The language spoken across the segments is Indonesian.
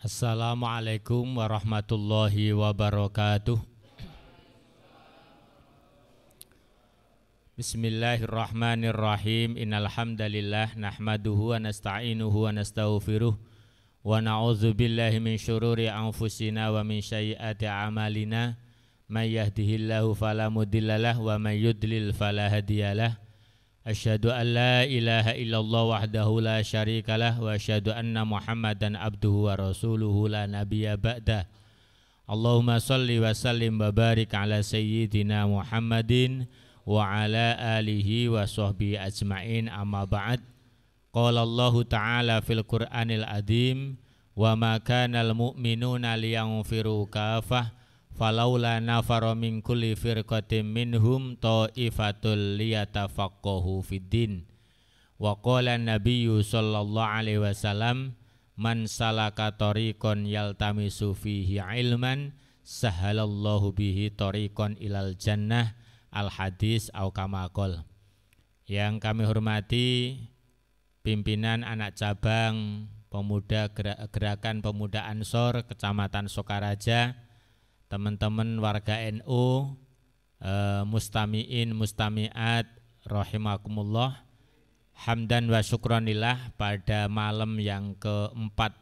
Assalamualaikum warahmatullahi wabarakatuh. Bismillahirrahmanirrahim. Innal hamdalillah nahmaduhu wa nasta'inuhu wa nastaghfiruh wa na'udzu billahi min syururi anfusina wa min sayyiati a'malina. May yahdihillahu fala mudhillalah wa may yudlil fala hadiyalah. Asyhadu an la ilaha illallah wahdahu la syarikalah wa asyhadu anna Muhammadan abduhu wa rasuluhu la nabiyya ba'dah. Allahumma salli wa sallim wa barik ala sayyidina Muhammadin wa ala alihi wa sahbihi ajma'in, amma ba'd. Qala Allahu ta'ala fil Qur'anil Azim, wa ma kana al mu'minuna liyanfiru kafah falaula nafara min kulli firqatin minhum ta'ifatul liyatafaqahu fiddin. Wa qala an-nabiyyu sallallahu alaihi wasallam, man salaka tariqan yaltamisu fihi ilman sahalallahu bihi tariqan ilal jannah. Al-hadis au kama qol. Yang kami hormati pimpinan anak cabang pemuda Gerakan Pemuda Ansor Kecamatan Sokaraja, teman-teman warga NU, mustami'in mustami'at rahimakumullah, hamdan wa syukronillah, pada malam yang keempat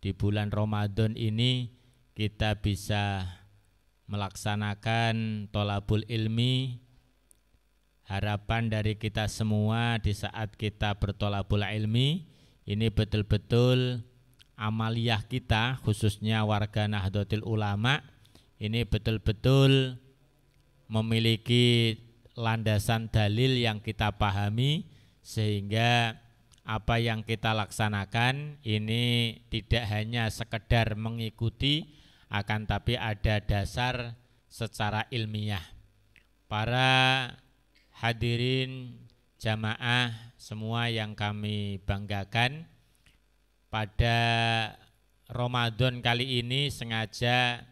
di bulan Ramadan ini kita bisa melaksanakan tholabul ilmi. Harapan dari kita semua di saat kita bertholabul ilmi ini betul-betul amaliyah kita, khususnya warga Nahdlatul Ulama, ini betul-betul memiliki landasan dalil yang kita pahami, sehingga apa yang kita laksanakan ini tidak hanya sekedar mengikuti, akan tapi ada dasar secara ilmiah. Para hadirin jamaah semua yang kami banggakan, pada Ramadan kali ini sengaja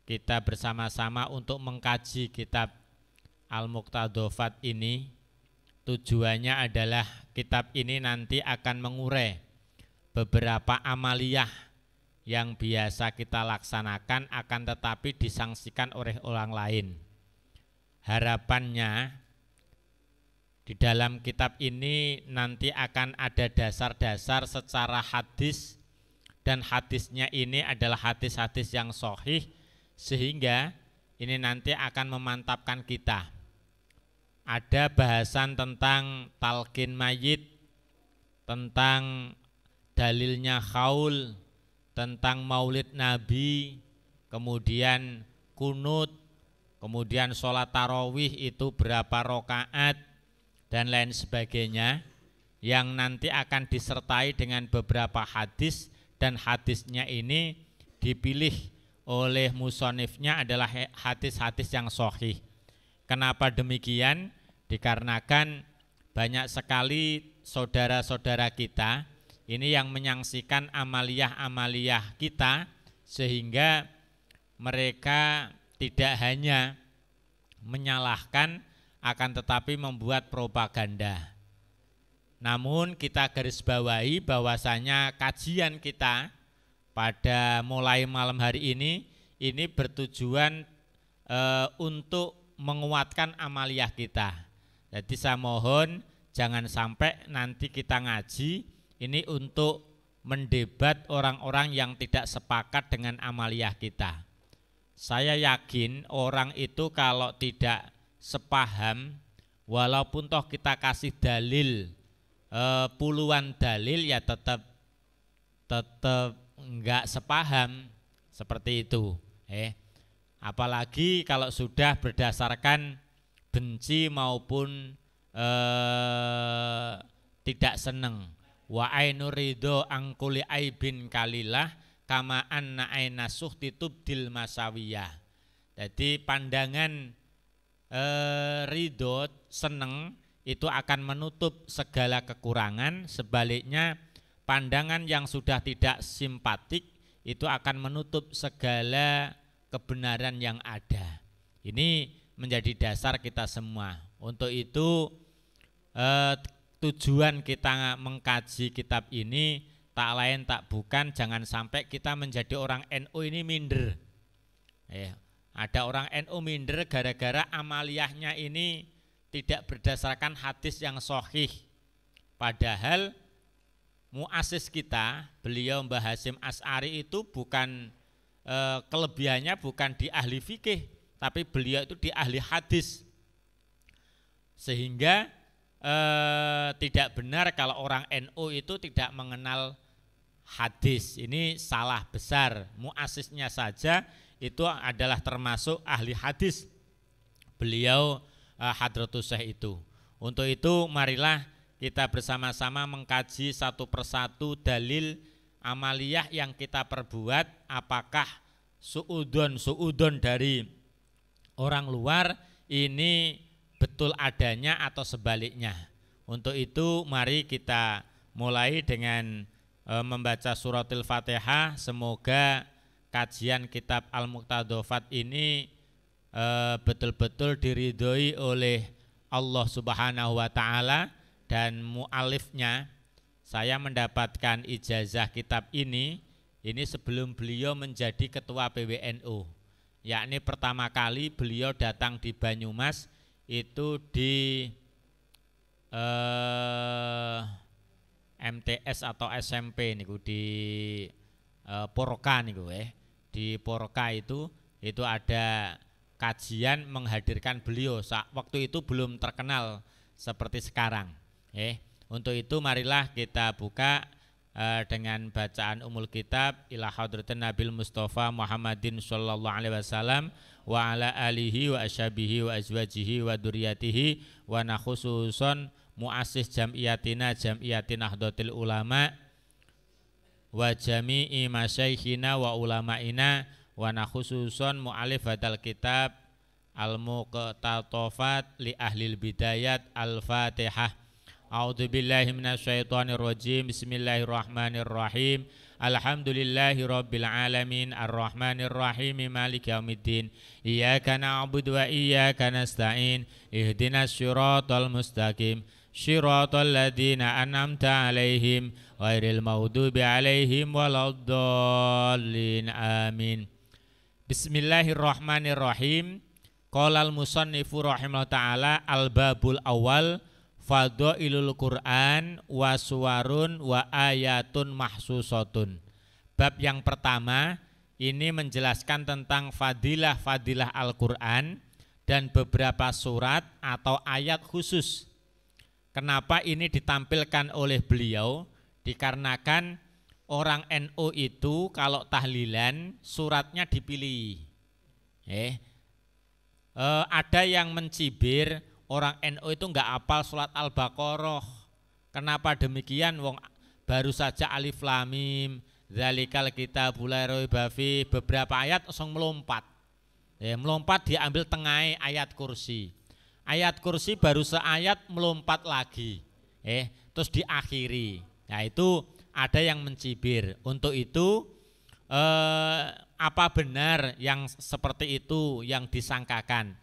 kita bersama-sama untuk mengkaji kitab Al-Muqtadafat ini. Tujuannya adalah kitab ini nanti akan mengurai beberapa amaliyah yang biasa kita laksanakan akan tetapi disangsikan oleh orang lain. Harapannya di dalam kitab ini nanti akan ada dasar-dasar secara hadis, dan hadisnya ini adalah hadis-hadis yang sahih, sehingga ini nanti akan memantapkan kita. Ada bahasan tentang talqin mayit, tentang dalilnya khaul, tentang maulid Nabi, kemudian kunut, kemudian sholat tarawih itu berapa rakaat, dan lain sebagainya, yang nanti akan disertai dengan beberapa hadis, dan hadisnya ini dipilih oleh musonifnya adalah hadis-hadis yang sahih. Kenapa demikian? Dikarenakan banyak sekali saudara-saudara kita ini yang menyaksikan amaliyah-amaliyah kita, sehingga mereka tidak hanya menyalahkan akan tetapi membuat propaganda. Namun kita garis bawahi bahwasanya kajian kita pada mulai malam hari ini bertujuan untuk menguatkan amaliyah kita. Jadi saya mohon jangan sampai nanti kita ngaji ini untuk mendebat orang-orang yang tidak sepakat dengan amaliyah kita. Saya yakin orang itu kalau tidak sepaham, walaupun toh kita kasih dalil puluhan dalil, ya tetap enggak sepaham, seperti itu. Apalagi kalau sudah berdasarkan benci maupun tidak senang. Wa ainu ridho angkuli aibin kalilah kama anna aina suhti tubdil masawiyah. Jadi pandangan ridho, seneng, itu akan menutup segala kekurangan. Sebaliknya pandangan yang sudah tidak simpatik itu akan menutup segala kebenaran yang ada. Ini menjadi dasar kita semua. Untuk itu tujuan kita mengkaji kitab ini tak lain tak bukan, jangan sampai kita menjadi orang NU ini minder. Ada orang NU minder gara-gara amaliyahnya ini tidak berdasarkan hadis yang sahih. Padahal muassis kita, beliau Mbah Hasyim Asy'ari itu bukan kelebihannya bukan di ahli fikih, tapi beliau itu di ahli hadis. Sehingga tidak benar kalau orang NU itu tidak mengenal hadis. Ini salah besar. Muassisnya saja itu adalah termasuk ahli hadis. Beliau Hadratus Syekh itu. Untuk itu marilah kita bersama-sama mengkaji satu persatu dalil amaliyah yang kita perbuat, apakah suudon dari orang luar ini betul adanya atau sebaliknya. Untuk itu mari kita mulai dengan membaca suratul Fatihah. Semoga kajian kitab Al-Muqtadafat ini betul-betul diridhoi oleh Allah Subhanahu wa taala, dan mu'alifnya saya mendapatkan ijazah kitab ini sebelum beliau menjadi ketua PWNU, yakni pertama kali beliau datang di Banyumas itu di MTS atau SMP niku di Poroka niku di Poroka itu ada kajian menghadirkan beliau. Waktu itu belum terkenal seperti sekarang. Untuk itu marilah kita buka dengan bacaan umul kitab ila hadratin Nabil Mustafa Muhammadin sallallahu alaihi wasallam wa ala alihi wa ashabihi wa azwajihi wa duriyatihi wa nakhususon muassis jam'iyatina jam'iyatin Nahdlatul Ulama wa jami'i masyaikhina wa ulama'ina wa nakhususon mu'alif hadal kitab al-muqtatafat li ahlil bidayat al-fatihah. A'udzu billahi minasyaitonir rajim. Bismillahirrahmanirrahim. Alhamdulillahi rabbil alamin arrahmanir rahim maliki yaumiddin. Iyyaka na'budu wa iyyaka nasta'in. Ihdinas siratal mustaqim. Shiratal ladzina an'amta 'alaihim ghairil maghdubi 'alaihim waladdallin. Amin. Bismillahirrahmanirrahim. Qala al-musannifu rahimahullah ta'ala al-babul awal fadhailul Qur'an wa suwarun wa ayatun mahsusatun. Bab yang pertama ini menjelaskan tentang fadilah-fadilah Al-Qur'an dan beberapa surat atau ayat khusus. Kenapa ini ditampilkan oleh beliau? Dikarenakan orang NU itu kalau tahlilan suratnya dipilih. Ada yang mencibir orang NU itu enggak hafal surat Al-Baqarah. Kenapa demikian? Wong baru saja Alif Lam Mim, Dzalikal kitabul la raiba fi, beberapa ayat langsung melompat. Melompat diambil tengah ayat kursi. Ayat kursi baru seayat melompat lagi. Terus diakhiri. Nah, itu ada yang mencibir. Untuk itu apa benar yang seperti itu yang disangkakan?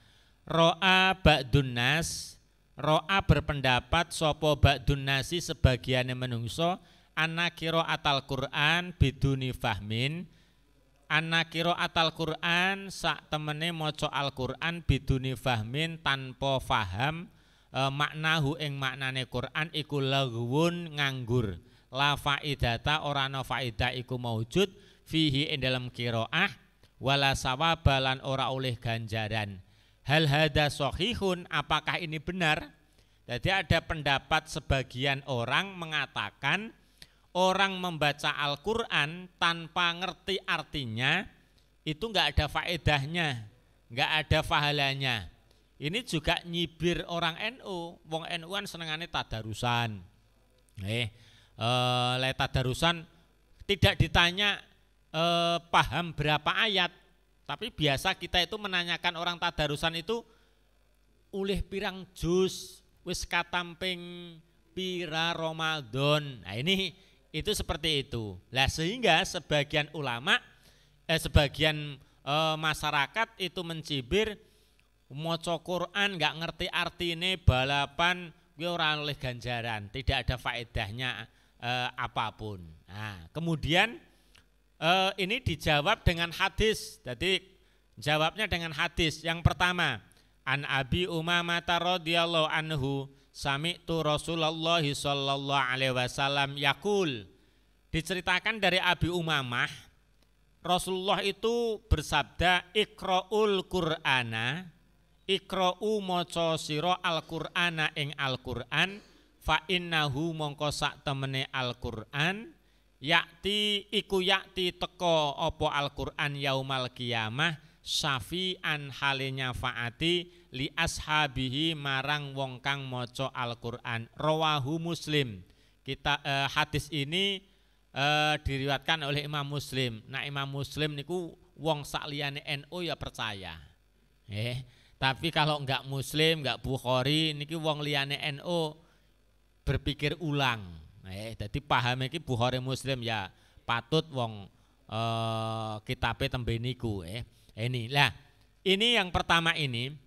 Ro'a ba'dun nas, ro'a berpendapat sopo ba'dun nasi sebagiannya menungso anna qiraatal Qur'an biduni fahmin, anna qiraatal Qur'an sak temene maca Al-Qur'an biduni fahmin tanpa faham maknahu ing maknane Qur'an iku laghwun nganggur, la faidata ora ana faidah iku maujud fihi ing dalam qiraah wala sawaba lan ora oleh ganjaran. Hal hada sahihun, apakah ini benar? Jadi ada pendapat sebagian orang mengatakan orang membaca Al-Quran tanpa ngerti artinya itu enggak ada faedahnya, enggak ada pahalanya. Ini juga nyibir orang NU. Wong NU kan senengane tadarusan. Tadarusan tidak ditanya paham berapa ayat. Tapi biasa kita itu menanyakan orang tadarusan itu ulih pirang juz, wis katamping pira Ramadan. Nah ini itu seperti itu. Lah sehingga sebagian ulama, sebagian masyarakat itu mencibir maca Quran nggak ngerti artine balapan kuwi ora oleh ganjaran, tidak ada faedahnya apapun. Nah, kemudian ini dijawab dengan hadis. Jadi jawabnya dengan hadis. Yang pertama, An Abi Umamah radhiyallahu anhu sami'tu Rasulullah sallallahu alaihi wasallam yaqul. Diceritakan dari Abi Umamah, Rasulullah itu bersabda, Iqra'ul Qur'ana, Iqra'u maca sira Al-Qur'ana ing Al-Qur'an, fa innahu mongko sak temene Al-Qur'an, yakti teko apa Al-Qur'an yaumal qiyamah, syafi'an halinya faati li ashabihi marang wong kang maca Al-Qur'an. Rawahu Muslim. Hadis ini diriwayatkan oleh Imam Muslim. Nah, Imam Muslim niku wong sakliyane NU ya percaya. Tapi kalau enggak Muslim, enggak Bukhari niki wong liyane NU berpikir ulang. Jadi paham iki Bukhari Muslim ya patut wong kitabe tembe niku. Ini yang pertama ini.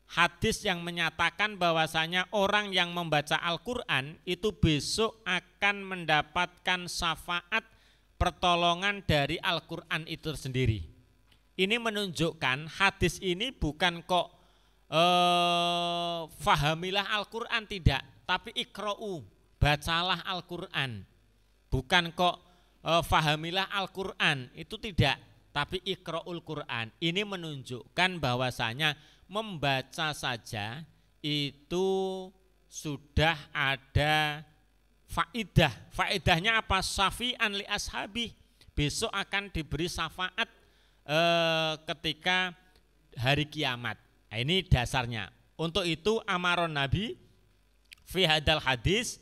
Hadis yang menyatakan bahwasanya orang yang membaca Al-Quran itu besok akan mendapatkan syafaat pertolongan dari Al-Quran itu sendiri. Ini menunjukkan hadis ini bukan kok fahamilah Al-Quran, tidak, tapi ikra'u, bacalah Al-Quran. Bukan kok fahamilah Al-Quran, itu tidak, tapi ikra'ul Quran. Ini menunjukkan bahwasanya membaca saja itu sudah ada faidah. Faidahnya apa? Syafi'an li ashabi. Besok akan diberi syafaat ketika hari kiamat. Nah, ini dasarnya. Untuk itu amaron Nabi fi hadal hadis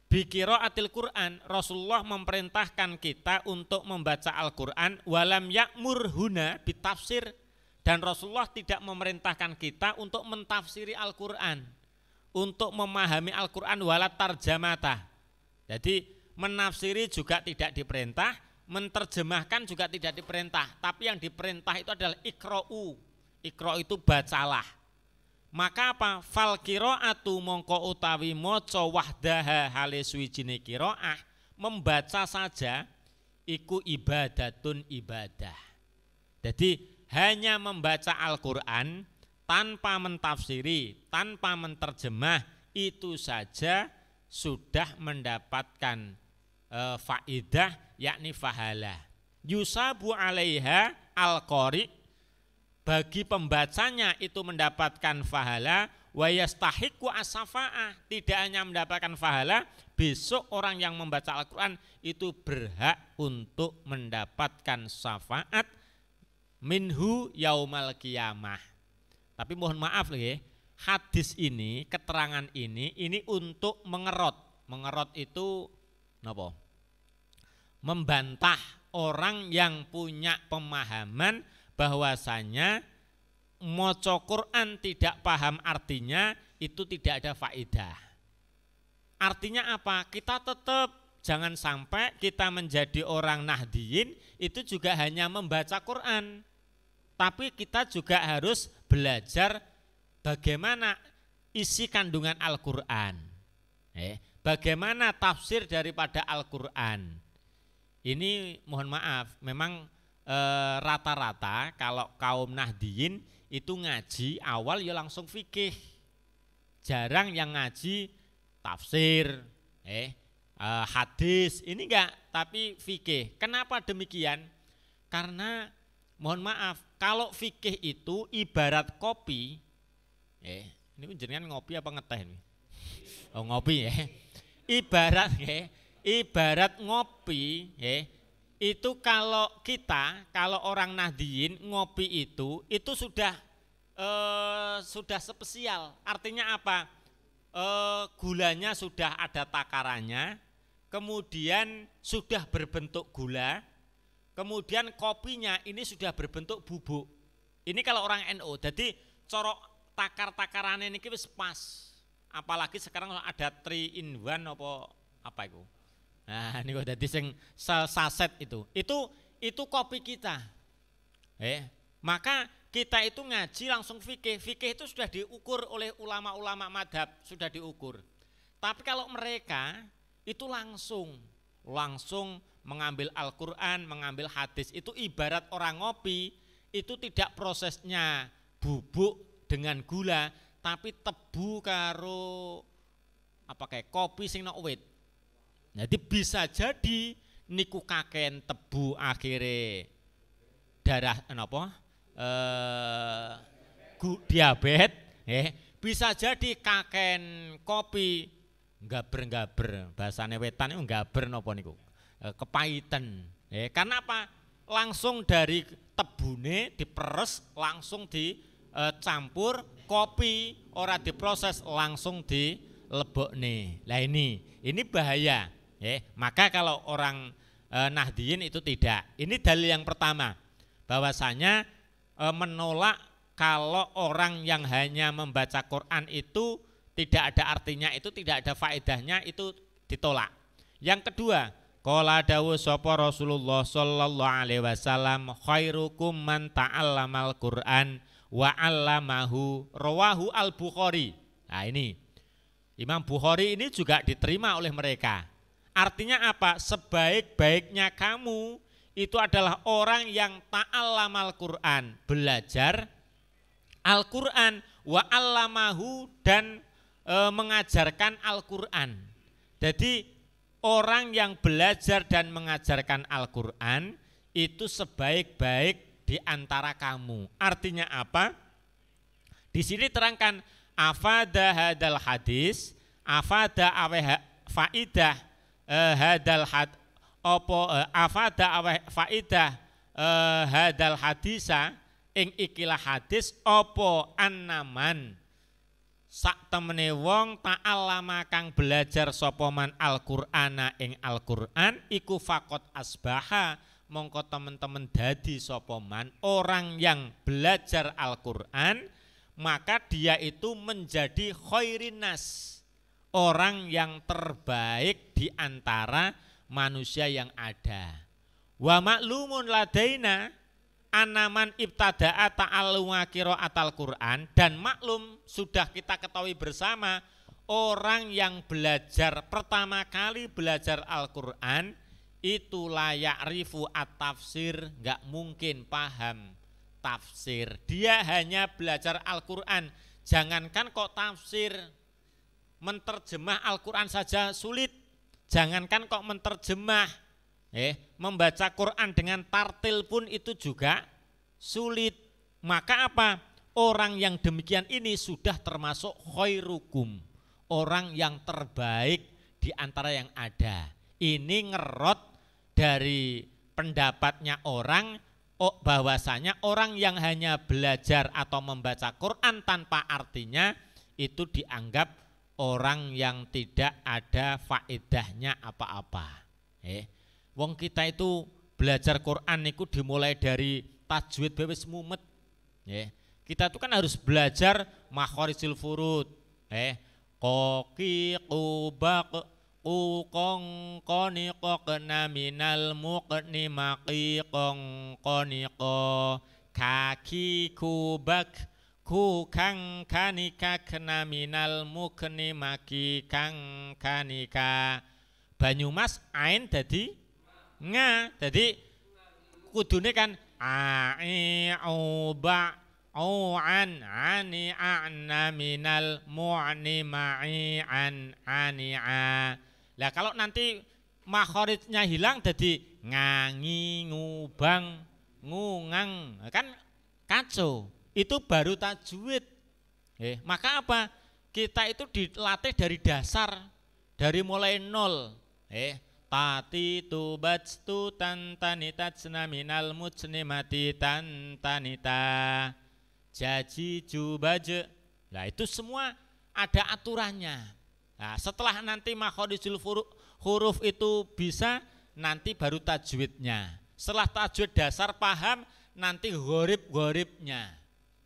bi qiraatil Quran. Rasulullah memerintahkan kita untuk membaca Al-Quran, walam ya'mur huna bitafsir. Dan Rasulullah tidak memerintahkan kita untuk mentafsiri Al-Quran, untuk memahami Al-Quran walat tarjamata. Jadi menafsiri juga tidak diperintah, menterjemahkan juga tidak diperintah. Tapi yang diperintah itu adalah ikra'u. Ikra'u itu bacalah. Maka apa? Fal qira'atu mongko utawi maca wahdaha hale suwijine qira'ah, membaca saja iku ibadatun ibadah. Jadi hanya membaca Al-Quran tanpa mentafsiri, tanpa menterjemah, itu saja sudah mendapatkan faidah, yakni fahalah. Yusabu alaiha al-qari, bagi pembacanya itu mendapatkan fahala, wa yastahiqu as-safa'ah, tidak hanya mendapatkan fahala, besok orang yang membaca Al-Quran itu berhak untuk mendapatkan syafaat minhu yaumal qiyamah. Tapi mohon maaf lagi, hadis ini, keterangan ini untuk mengerot. Mengerot itu napa? Membantah orang yang punya pemahaman bahwasanya maca Quran tidak paham artinya itu tidak ada faedah. Artinya apa? Kita tetap jangan sampai kita menjadi orang Nahdiyin itu juga hanya membaca Quran. Tapi kita juga harus belajar bagaimana isi kandungan Al-Quran. Bagaimana tafsir daripada Al-Quran. Ini mohon maaf, memang rata-rata kalau kaum Nahdiyin itu ngaji awal ya langsung fikih. Jarang yang ngaji tafsir, hadis, ini enggak, tapi fikih. Kenapa demikian? Karena mohon maaf, kalau fikih itu ibarat kopi, ini jenengan ngopi apa ngeteh nih? Oh ngopi ya. Ibarat ngopi, itu kalau orang Nahdiyin ngopi itu sudah spesial. Artinya apa? Gulanya sudah ada takarannya, kemudian sudah berbentuk gula. Kemudian kopinya ini sudah berbentuk bubuk. Ini kalau orang NU. Jadi corok takar-takarannya ini wis pas. Apalagi sekarang ada 3 in 1 apa itu? Nah, ini kok jadi sing saset itu. Itu kopi kita. Maka kita itu ngaji langsung fikih. Fikih itu sudah diukur oleh ulama-ulama madhab, sudah diukur. Tapi kalau mereka itu langsung mengambil Al-Quran, mengambil hadis. Itu ibarat orang ngopi, itu tidak prosesnya bubuk dengan gula, tapi tebu karo apa kayak kopi sing nok wit. Jadi bisa jadi niku kaken tebu akhirnya darah diabetes, bisa jadi kaken kopi gaber bahasane wetan itu gaber napa niku kepahitan. Karena apa? Langsung dari tebune diperes, langsung dicampur kopi, ora diproses, langsung dilebokne. Lah ini bahaya. Maka kalau orang Nahdliyin itu tidak. Ini dalil yang pertama, bahwasanya menolak kalau orang yang hanya membaca Quran itu tidak ada artinya, itu tidak ada faedahnya, itu ditolak. Yang kedua, qala dawuh sapa Rasulullah sallallahu alaihi wasallam, khairukum man ta'allamal Qur'an wa 'allamahu, rawahu Al-Bukhari. Nah ini Imam Bukhari ini juga diterima oleh mereka. Artinya apa? Sebaik-baiknya kamu itu adalah orang yang ta'allamal Qur'an, belajar Al-Qur'an, wa 'allamahu, dan mengajarkan Al-Qur'an. Jadi orang yang belajar dan mengajarkan Al-Qur'an itu sebaik-baik di antara kamu. Artinya apa? Di sini terangkan afada hadal hadis, afada aweh faidah hadal had opo afada aweh faidah hadal hadisa ing ikilah hadis opo annaman sak temene wong ta'allama kang belajar sapa man Al-Qur'ana ing Al-Qur'an iku faqat asbaha, mongko teman-teman dadi sapa man orang yang belajar Al-Qur'an, maka dia itu menjadi khairin nas, orang yang terbaik di antara manusia yang ada. Wa maklumun ladaina anaman ibtada'a ta'alluma qira'atal Qur'an, dan maklum sudah kita ketahui bersama orang yang belajar pertama kali belajar Al-Qur'an itu la ya'rifu at-tafsir, enggak mungkin paham tafsir. Dia hanya belajar Al-Qur'an, jangankan kok tafsir, menterjemah Al-Qur'an saja sulit, jangankan kok menterjemah, membaca Quran dengan tartil pun itu juga sulit. Maka apa? Orang yang demikian ini sudah termasuk khairukum, orang yang terbaik di antara yang ada. Ini ngerot dari pendapatnya orang bahwasanya orang yang hanya belajar atau membaca Quran tanpa artinya itu dianggap orang yang tidak ada faedahnya apa-apa. Wong kita itu belajar Quran itu dimulai dari tajwid wis mumet. Kita itu kan harus belajar makhorijul furud. Qoqi qubaq uqong qoni qokna minal muqni maqi qong qoni qo kaki kubak ku kang kanika kena minal mukni maki kang kanika. Banyumas ain dadi nga, jadi kudune kan ai au ba au an ani anna minal mu'ni ma'i an ani a. Lah kalau nanti makhorijnya hilang jadi ngangi ngubang ngungang, kan kacau. Itu baru tajwid. Maka apa? Kita itu dilatih dari dasar, dari mulai nol. Tati tu batu tantanita minal mutsni mati tantanita jaji jubaje. Nah itu semua ada aturannya. Nah, setelah nanti makhorijul huruf itu bisa, nanti baru tajwidnya. Setelah tajwid dasar paham, nanti gharib-gharibnya.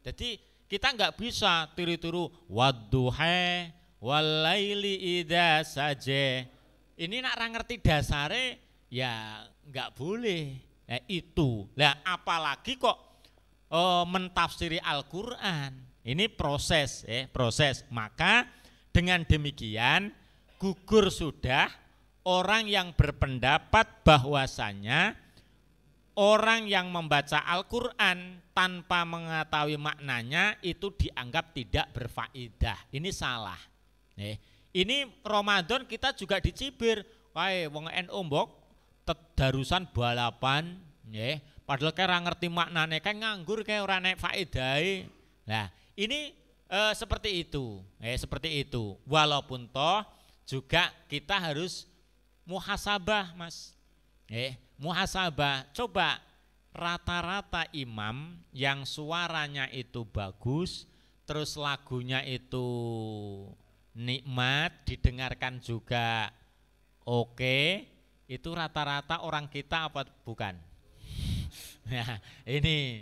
Jadi kita nggak bisa tiru-tiru wadduha walaili idza saje. Ini nak ra ngerti dasare ya nggak boleh. Nah itu. Lah apalagi kok mentafsiri Al-Qur'an. Ini proses. Maka dengan demikian gugur sudah orang yang berpendapat bahwasanya orang yang membaca Al-Quran tanpa mengetahui maknanya itu dianggap tidak berfaedah. Ini salah. Ini Ramadan kita juga dicibir. Wae wong NU mbok darusan balapan, padahal kayak ora ngerti maknane, kayak nganggur kayak ora nek faedahe. Nah, ini seperti itu. Seperti itu. Walaupun toh juga kita harus muhasabah, Mas. Muhasabah. Coba rata-rata imam yang suaranya itu bagus, terus lagunya itu nikmat, didengarkan juga oke, itu rata-rata orang kita apa bukan? Nah, ini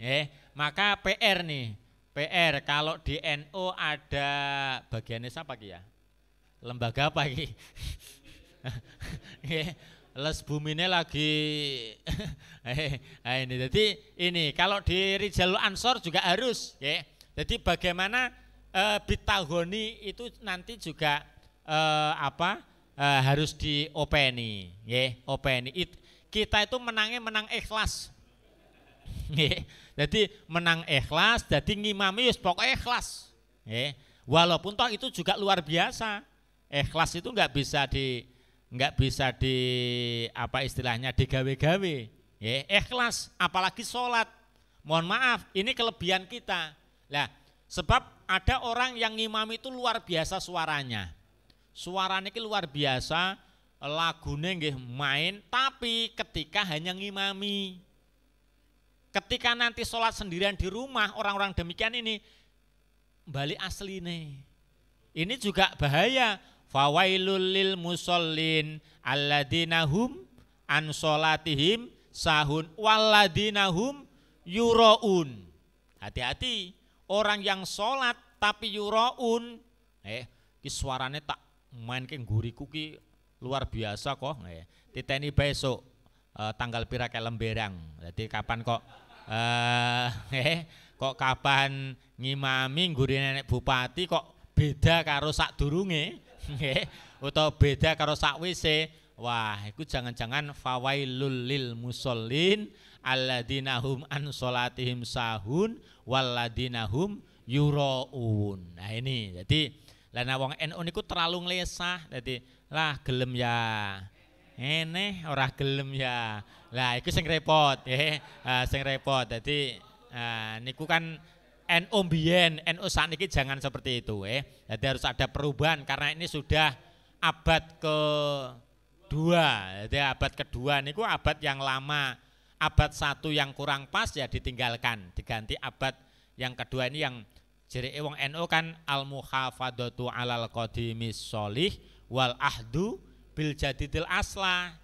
maka PR nih. PR kalau di NU ada bagiannya siapa ya? Lembaga apa iki? Les bumine lagi ini. Jadi ini kalau di Rijalul Ansor juga harus Jadi bagaimana bitahoni itu nanti juga harus diopeni, openi. Kita itu menang ikhlas. Jadi menang ikhlas, jadi ngimami wis pokoknya ikhlas. Walaupun toh itu juga luar biasa. Ikhlas itu nggak bisa di apa istilahnya digawe-gawe. Ikhlas, apalagi sholat. Mohon maaf, ini kelebihan kita. Lah, sebab ada orang yang ngimami itu luar biasa suaranya. Suaranya itu luar biasa, lagune nggih main, tapi ketika hanya ngimami. Ketika nanti sholat sendirian di rumah, orang-orang demikian ini balik asline. Ini juga bahaya. Fawailul lil musallin alladzina hum an sholatihim sahun walladzina hum yuraun. Hati-hati, orang yang sholat tapi yuraun, ki suarane tak main ke nguriku ki luar biasa kok. Titeni besok tanggal pira ke Lemberang. Jadi kapan kok kok kapan ngimami ngguri nenek bupati kok beda karo sak durunge, atau beda karo sak wise. Wah, itu jangan-jangan fawailul lil musallin alladzina hum an sholatihim sahun walladzina hum yuraun. Nah ini, jadi lana wong NU niku terlalu nglesah, jadi lah gelem ya ora gelem ya. Lah iku sing repot, sing repot. Jadi niku kan NU mbiyen, NU sakniki jangan seperti itu, Jadi harus ada perubahan karena ini sudah abad kedua. Jadi abad kedua niku abad yang lama. Abad satu yang kurang pas ya ditinggalkan, diganti abad yang kedua ini yang jereke wong NU kan al muhafadzatu alal qadimis sholih wal ahdu bil jadidil aslah.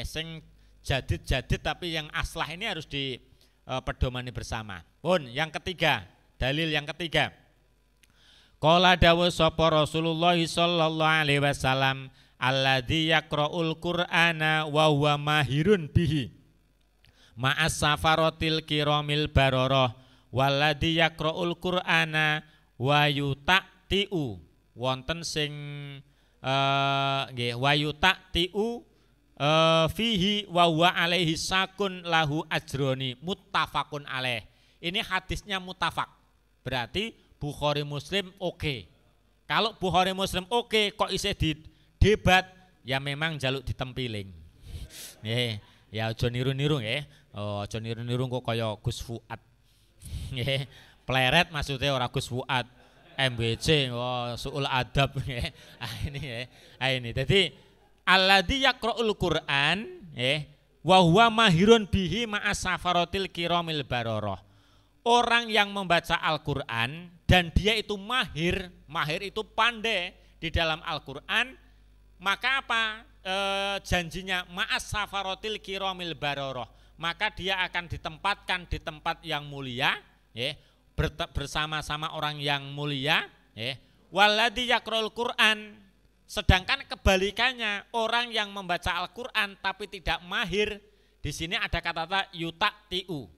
Sing jadid tapi yang aslah ini harus dipedomani bersama. Pun yang ketiga, dalil yang ketiga. Qala dawuh sapa Rasulullah sallallahu alaihi wasallam alladzi yaqra'ul qur'ana wa huwa mahirun bihi ma'as safaratil kiramil bararah walladzi yaqra'ul qur'ana wa yuta'tiu wonten sing nggih wa yuta'tiu fihi wa huwa alaihi sakun lahu ajroni muttafaqun alaih. Ini hadisnya muttafaq. Berarti Bukhari Muslim oke. Kalau Bukhari Muslim oke kok isih di debat ya memang jaluk ditempiling. Ya aja niru-niru nggih. Aja niru-niru kok kaya Gus Fuad. Nggih. Pleret maksudnya ora Gus Fuad. MBC suul adab nggih. Ini. Jadi alladzi yaqra'ul Qur'an wa huwa mahirun bihi ma'as safaratil kiramil bararah. Orang yang membaca Al-Qur'an dan dia itu mahir itu pandai di dalam Al-Qur'an, maka apa? Janjinya ma'as safaratil kiramil bararah. Maka dia akan ditempatkan di tempat yang mulia, bersama-sama orang yang mulia, walladzi yaqra'ul Qur'an. Sedangkan kebalikannya, orang yang membaca Al-Qur'an tapi tidak mahir, di sini ada kata-kata yuta'tiu.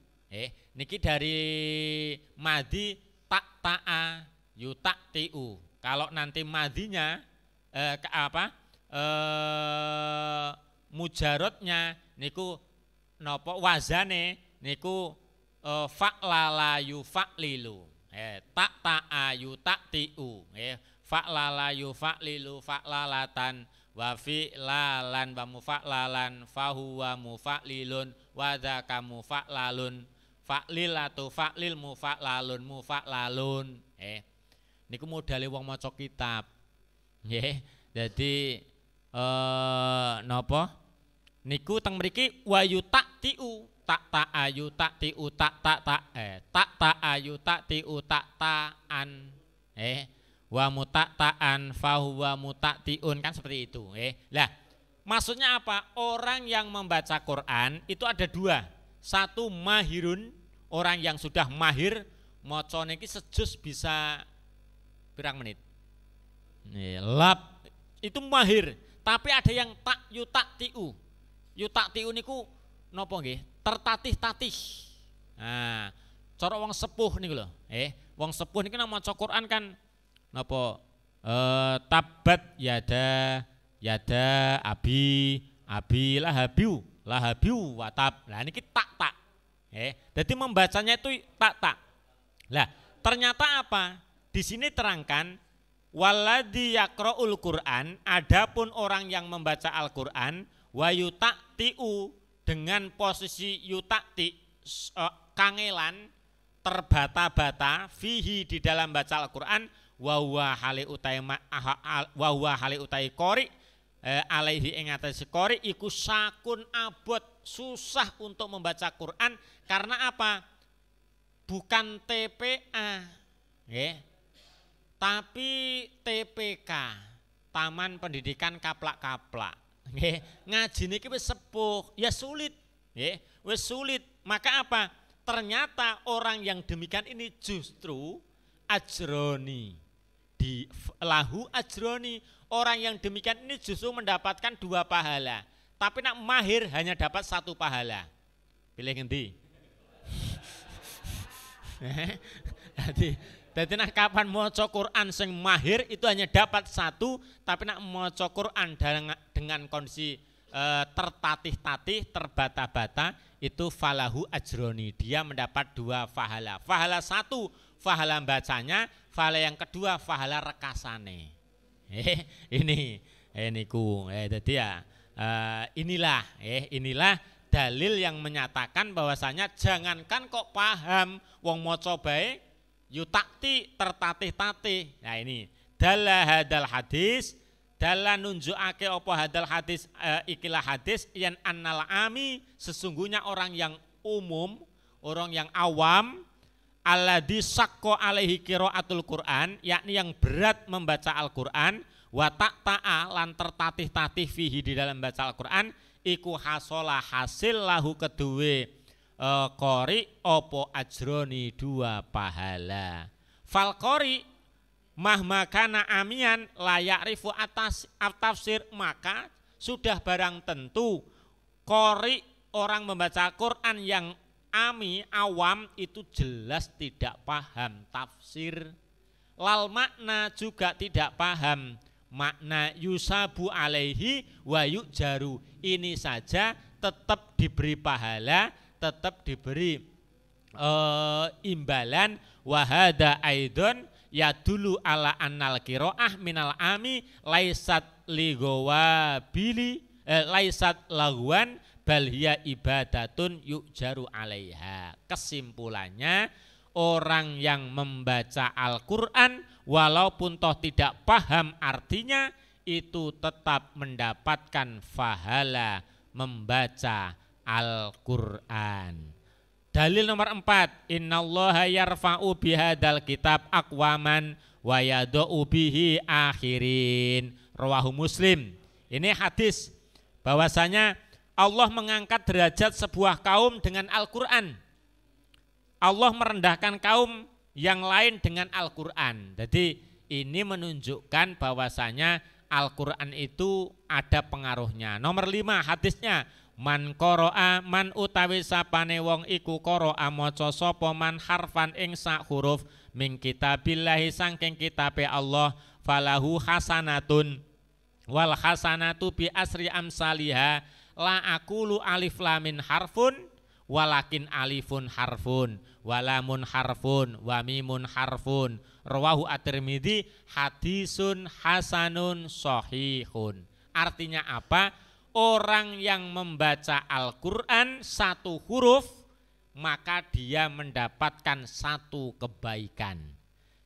Niki dari madi ta'ta'a yuta'tiu. Kalau nanti madinya mujarotnya niku napa wazane niku fa'lala yufa'lilu. Ta ayu ta'tiu. Fa'lala yufa'lilu fa'lalatan wa fi'lalan wa mufa'lalan fahuwa mufa'lilun wa dzaka mufa'lalun fa'lilatu fa'lil mufa'lalun. Niku modale wong maca kitab. Nggih. Dadi napa? Niku teng mriki wayu taktiu ta ayu taktiu ta ayu taktiu ta'an wa mutata'an fahuwa mutaktiun, kan seperti itu. Lah, maksudnya apa? Orang yang membaca Quran itu ada dua. Satu mahirun, orang yang sudah mahir maca niki sejus bisa pirang menit. Lap itu mahir, tapi ada yang tak yutaktiu. Yutaktiu niku napa nggih? Tertatih-tatih. Nah, cara wong sepuh niku lho. Wong sepuh niki nek maca Quran kan napa tabat yada abi lahabiu watab. Lah niki tak. Jadi membacanya itu tak. Lah, ternyata apa? Di sini terangkan waladhi yaqra'ul Qur'an, adapun orang yang membaca Al-Qur'an wa yutaktiu dengan posisi yutakti kangelan terbata-bata fihi di dalam baca Al-Qur'an wa huwa hali utai qori alaihi ing atase qori iku sakun abot, susah untuk membaca Quran. Karena apa? Bukan TPA tapi TPK, Taman Pendidikan Kaplak-Kaplak. Ngaji niki wis sepuh, ya sulit. Wis sulit. Maka apa? Ternyata orang yang demikian ini justru ajroni. Di lahu ajroni. Orang yang demikian ini justru mendapatkan 2 pahala. Tapi nak mahir hanya dapat 1 pahala. Pilih ngendi? Jadi nak kapan maca Quran sing mahir itu hanya dapat 1, tapi nak maca Quran dengan kondisi tertatih-tatih, terbata-bata, itu falahu ajroni, dia mendapat 2 pahala. Pahala 1 pahala bacanya, pahala yang kedua pahala rekasane. Jadi ya inilah dalil yang menyatakan bahwasanya jangankan kok paham wong maca bae yutakti tertatih-tatih. Nah ini dalla hadal hadis, dalla nunjukake apa hadal hadis, ikilah hadis yang annal ami, sesungguhnya orang yang umum, orang yang awam, alladzi sakko alaihi qiraatul Quran, yakni yang berat membaca Al-Qur'an, wa ta'ta'a lan tertatih-tatih fihi di dalam baca Al-Qur'an, iku hasola hasil lahu keduwe qori opo ajroni 2 pahala. Fal qori mahmakana amian layak rifu atas tafsir, maka sudah barang tentu qori orang membaca Quran yang ami awam itu jelas tidak paham tafsir. Lal makna juga tidak paham makna yusabu alaihi wa yujaru. Ini saja tetap diberi pahala, tetap diberi imbalan. Wahada aidon yadulu ala annal qiraah minal ami laisat ligawabili laisat laguan bal hiya ibadatun yujaru alaiha. Kesimpulannya, orang yang membaca Al-Qur'an walaupun toh tidak paham artinya, itu tetap mendapatkan pahala membaca Al-Qur'an. Dalil nomor 4, innallaha yarfa'u bihadzal kitab aqwaman wa yada'u bihi akhirin. Rawahu Muslim. Ini hadis bahwasanya Allah mengangkat derajat sebuah kaum dengan Al-Qur'an. Allah merendahkan kaum yang lain dengan Al-Qur'an. Jadi ini menunjukkan bahwasanya Al-Qur'an itu ada pengaruhnya. Nomor 5 hadisnya, man qara'a man utawi sapane wong iku qara'a maca sapa man harfan ing sak huruf min kitabillahi saking kitabe Allah, falahu hasanatun wal hasanatu bi asri amsalihha, la aqulu alif lam min harfun walakin alifun harfun walamun harfun wa mimun harfun. Rawahu at-Tirmidzi hadisun hasanun shahihun. Artinya apa? Orang yang membaca Al-Qur'an satu huruf maka dia mendapatkan satu kebaikan.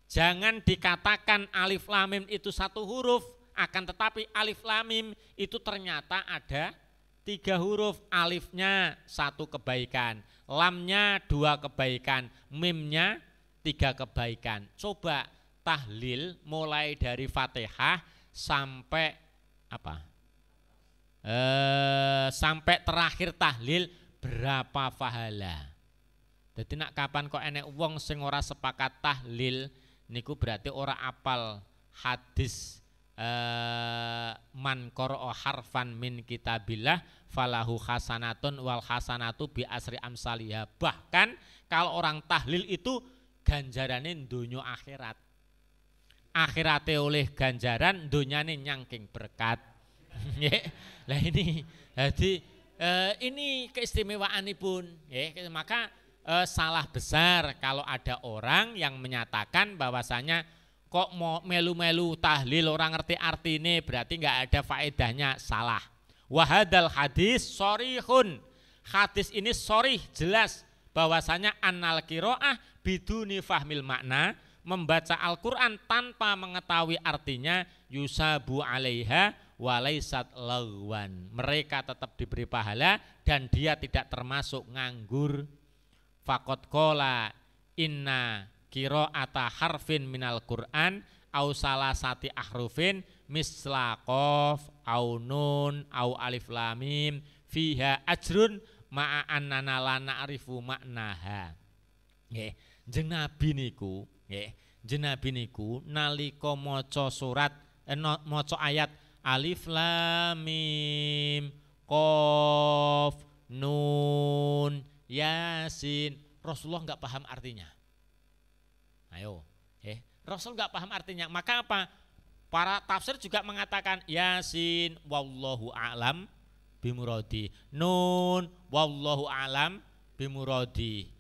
Jangan dikatakan alif lam mim itu satu huruf, akan tetapi alif lam mim itu ternyata ada 3 huruf. Alifnya 1 kebaikan, lamnya 2 kebaikan, mimnya 3 kebaikan. Coba tahlil mulai dari Fatihah sampai apa? Sampai terakhir tahlil berapa pahala? Jadi nak kapan kok enek wong sing ora sepakat tahlil niku berarti ora apal hadis man qara'a harfan min kitabillah falahu hasanatun wal hasanatu bi asri amsalihha. Bahkan kalau orang tahlil itu ganjarane donya akhirat. Akhirate oleh ganjaran, donyane nyangking berkat. Lah ini jadi ini keistimewaanipun nggih. Maka salah besar kalau ada orang yang menyatakan bahwasanya kok mau melu-melu tahlil orang ngerti artine berarti nggak ada faedahnya. Salah. Wahadal hadis sorihun. Hadis ini sorih jelas bahwasanya annal qiraah biduni fahmil makna, membaca Al-Qur'an tanpa mengetahui artinya yusabu alaiha walaisat lagwan. Mereka tetap diberi pahala dan dia tidak termasuk nganggur. Faqad qala inna qira'ata harfin minal Qur'an au salasati ahrufin misla qaf au nun au alif lam mim fiha ajrun ma'a annana la na'rifu maknaha. Nggih, jeneng Nabi niku, nggih, jeneng Nabi niku nalika maca surat maca ayat alif lam mim qaf nun Yasin, Rasulullah nggak paham artinya. Ayo, Rasul nggak paham artinya. Maka apa? Para tafsir juga mengatakan Yasin, wallahu a'lam bimuradi. Nun, wallahu a'lam bimuradi.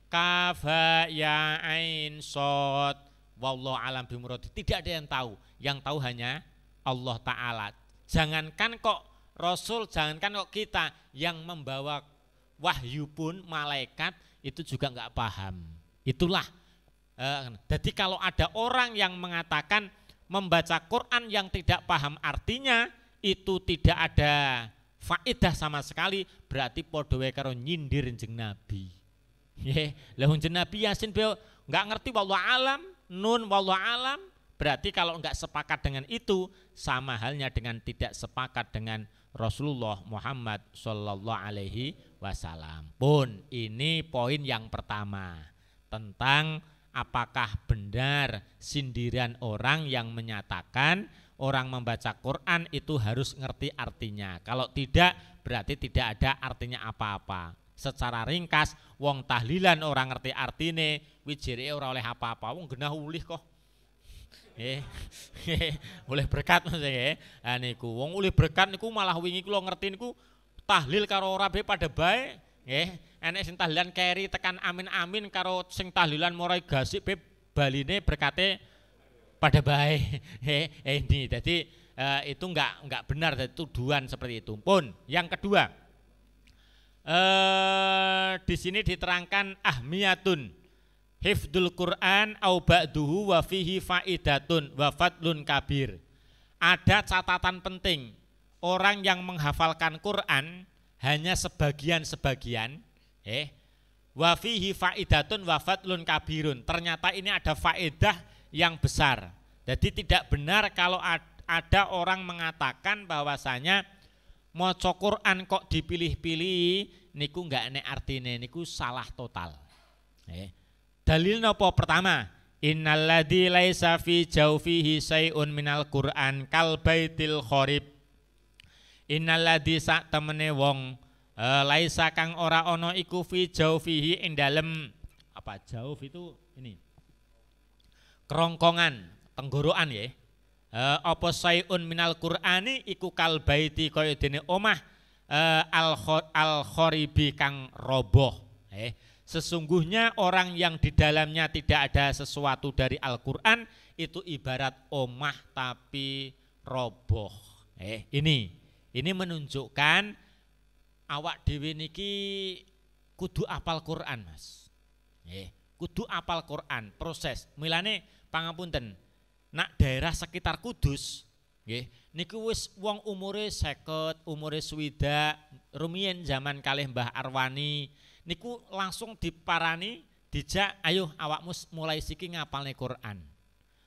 Kaf ha ya ain shad, wallahu a'lam bimuradi. Tidak ada yang tahu. Yang tahu hanya Allah Ta'ala. Jangankan kok Rasul, jangankan kok kita yang membawa wahyu pun malaikat itu juga nggak paham. Itulah. Jadi kalau ada orang yang mengatakan membaca Quran yang tidak paham artinya itu tidak ada faedah sama sekali, berarti padha wae karo nyindir jeneng Nabi. Lah jeneng Nabi Yasin nggak ngerti wallahu alam, nun wallahu alam, berarti kalau nggak sepakat dengan itu sama halnya dengan tidak sepakat dengan Rasulullah Muhammad Sallallahu Alaihi Wasallam. Pun ini poin yang pertama tentang apakah benar sindiran orang yang menyatakan orang membaca Quran itu harus ngerti artinya. Kalau tidak berarti tidak ada artinya apa-apa. Secara ringkas, wong tahlilan orang ngerti artine, wijire ora oleh apa-apa. Wong genah ulih kok. Oleh berkat maksudnya. Niku wong oleh berkat niku malah wingi kula ngerti niku tahlil karo ora be pada bae. Enek sing tahlilan keri tekan amin-amin karo sing tahlilan morai gasik be baline berkate pada bae. Ini jadi itu enggak benar, jadi tuduhan seperti itu. Pun yang kedua, di sini diterangkan ahmiyatun hifdzul Quran au ba'duhu wa fihi faidatun wa fadlun kabir. Ada catatan penting. Orang yang menghafalkan Quran hanya sebagian-sebagian, wa fihi faidatun wa fadlun kabirun. Ternyata ini ada faedah yang besar. Jadi tidak benar kalau ada orang mengatakan bahwasanya maca Quran kok dipilih-pilih niku enggak enek artine, niku salah total. Dalil nopo? Pertama, innalladzi laisa fi jawfihi syai'un minal Qur'an kal baitil kharib. Innalladzi sak temene wong laisa kang ora ana iku fi jawfihi ing dalem apa jauf itu ini. Kerongkongan, tenggorokan ya. Apa syai'un minal Qur'ani iku kal baiti kaya dene omah al-khoribi kang roboh. Sesungguhnya orang yang di dalamnya tidak ada sesuatu dari Al-Qur'an itu ibarat omah tapi roboh. Ini menunjukkan awak dhewe niki kudu apal Quran, Mas. Kudu apal Quran, proses. Milane pangapunten, nak daerah sekitar Kudus, nggih, niku wis wong umure 50, umure 60, rumiyin zaman kalih Mbah Arwani, niku langsung diparani, dijak, ayo awakmu mulai siki ngapalne Quran.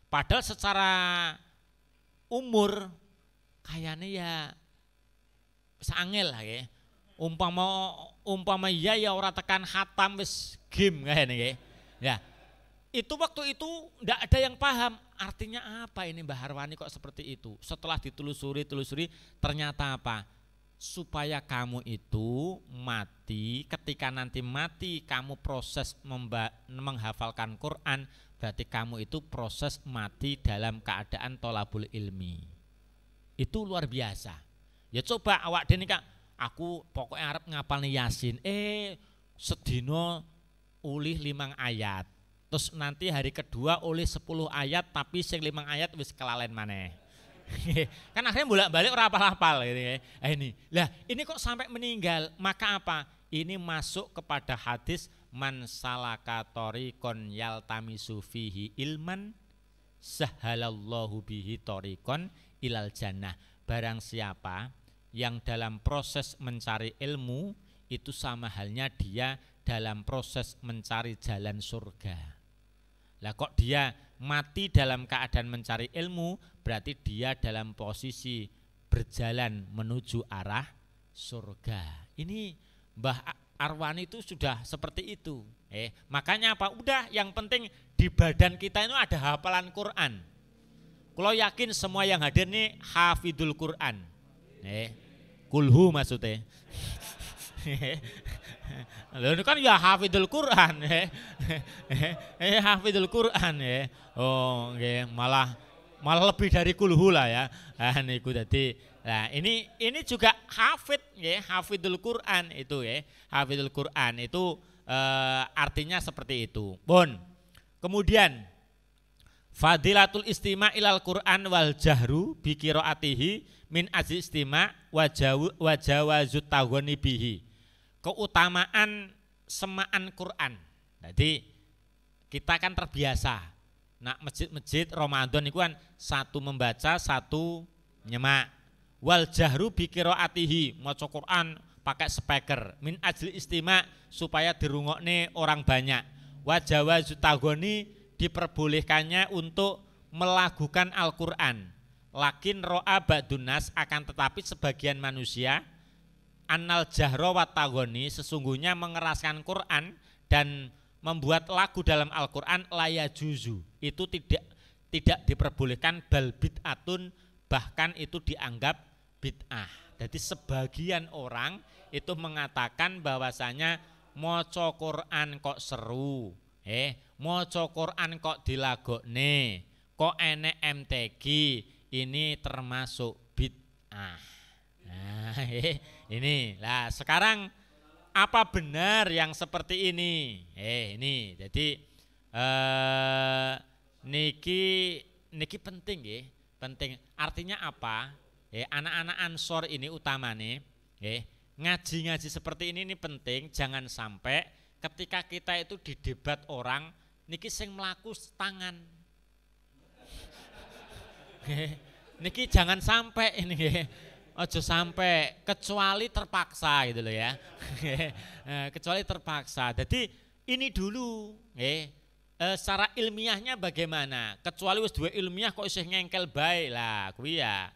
Padahal secara umur kayane ya sangel lah ya. Umpama ya ora tekan khatam wis game kayane nggih. Ya. Itu waktu itu enggak ada yang paham artinya apa ini Mbah Harwani kok seperti itu. Setelah ditelusuri ternyata apa? Supaya kamu itu mati, ketika nanti mati kamu proses menghafalkan Quran, berarti kamu itu proses mati dalam keadaan tolabul ilmi. Itu luar biasa. Ya coba awak dene Kak, aku pokoknya arep ngapalne Yasin. Sedino ulih 5 ayat. Terus nanti hari kedua oleh 10 ayat tapi sing 5 ayat wis kelalen maneh. Kan akhirnya bolak-balik ora hafal-hafal gitu. Ini kok sampai meninggal, maka apa? Ini masuk kepada hadis man salaka tariqon yaltamisu fihi ilman sahalallahu bihi tariqon ilal jannah. Barang siapa yang dalam proses mencari ilmu itu sama halnya dia dalam proses mencari jalan surga. Lah kok dia mati dalam keadaan mencari ilmu, berarti dia dalam posisi berjalan menuju arah surga. Ini Mbah Arwani itu sudah seperti itu. Makanya apa? Udah yang penting di badan kita itu ada hafalan Quran. Kalau yakin semua yang hadir ini hafidul Quran. Kulhu maksudnya. Lalu ini kan ya hafidul Quran. Hafidul Quran ya. Oh, malah lebih dari kulhu lah ya. Niku tadi. Nah, ini juga hafid ya, hafidul Quran itu ya. Hafidul Quran itu artinya seperti itu. Bon. Kemudian fadilatul istima ilal Quran wal jahru bi qiraatihi min ajli istima wa jawazut taghani bihi. Keutamaan semaan Quran. Jadi kita kan terbiasa. Nak masjid-masjid Ramadan itu kan satu membaca, satu nyemak. Wal jahru bi qiraatihi, maca Quran pakai speaker min ajli istima supaya dirungokne orang banyak. Wa jawazut taghani diperbolehkannya untuk melagukan Al-Quran. Lakin ro'a ba'dunas akan tetapi sebagian manusia annal jahra wa taghani sesungguhnya mengeraskan Quran dan membuat lagu dalam Al-Quran laya juzu. Itu tidak diperbolehkan bal bid'atun bahkan itu dianggap bid'ah. Jadi sebagian orang itu mengatakan bahwasanya maca Quran kok seru. Maca Quran kok dilagokne, kok enek MTQ, ini termasuk bid'ah. Nah, ini lah sekarang apa benar yang seperti ini? Ini jadi niki penting ya, penting. Artinya apa? Anak-anak Ansor ini utamanya, ngaji-ngaji seperti ini penting. Jangan sampai ketika kita itu didebat orang niki sing mlaku tangan. Niki jangan sampai ini ojo sampai kecuali terpaksa gitu loh ya. Kecuali terpaksa. Jadi ini dulu secara ilmiahnya bagaimana? Kecuali wis duwe ilmiah kok isih ngengkel bae lah kuwi ya.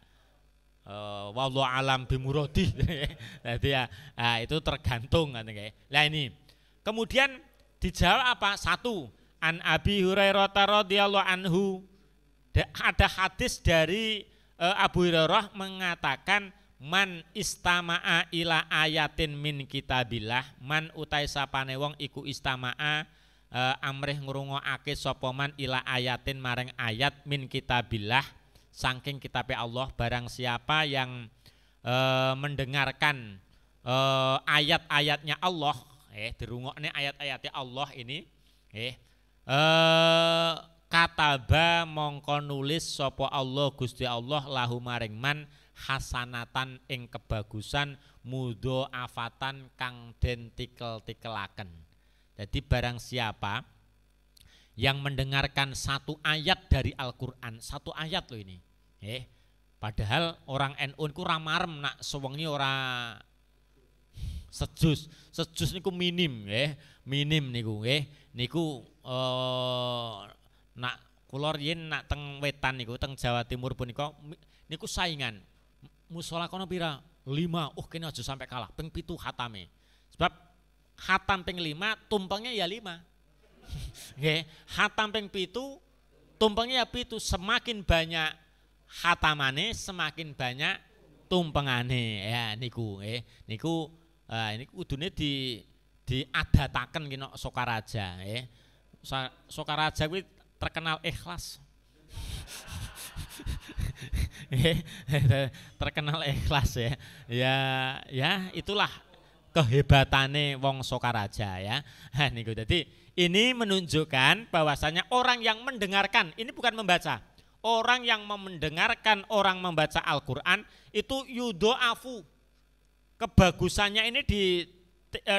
Wallahu alam bimuradi. Jadi ya itu tergantung kan kayak. Lah ini kemudian dijawab apa? Satu, an Abi Hurairah radhiyallahu anhu. Ada hadis dari Abu Hurairah mengatakan man istama'a ila ayatin min kitabillah, man utai sapane wong iku istama'a amrih ngrungokake sapa man ila ayatin maring ayat min kitabillah saking kitabe Allah. Barang siapa yang mendengarkan ayat-ayatnya Allah, dirungokne ayat-ayatnya Allah ini, kataba mongko nulis sapa Allah Gusti Allah lahu maring man hasanatan ing kebagusan mudho afatan kang den tikel-tikelaken. Jadi barang siapa yang mendengarkan satu ayat dari Al-Qur'an, satu ayat loh ini. Padahal orang NU niku ora marem nak sewengi ora sejus. Sejus niku minim minim niku niku nak kula riyen nak teng wetan niku teng Jawa Timur punika niku saingan. Mushola kono pira? 5. Kene aja sampai kalah. Ping 7 khatame. Sebab khatam ping 5 tumpengnya ya 5. Nggih, khatam ping 7 tumpengnya ya 7. Semakin banyak khatamane semakin banyak tumpengane. Ya niku niku ini kudune diadataken kena Sokaraja Sokaraja kuwi terkenal ikhlas. Terkenal ikhlas ya itulah kehebatane wong Sokaraja ya. Niku dadi ini menunjukkan bahwasanya orang yang mendengarkan, ini bukan membaca. Orang yang mendengarkan orang membaca Al-Qur'an itu yudho'afu. Kebagusannya ini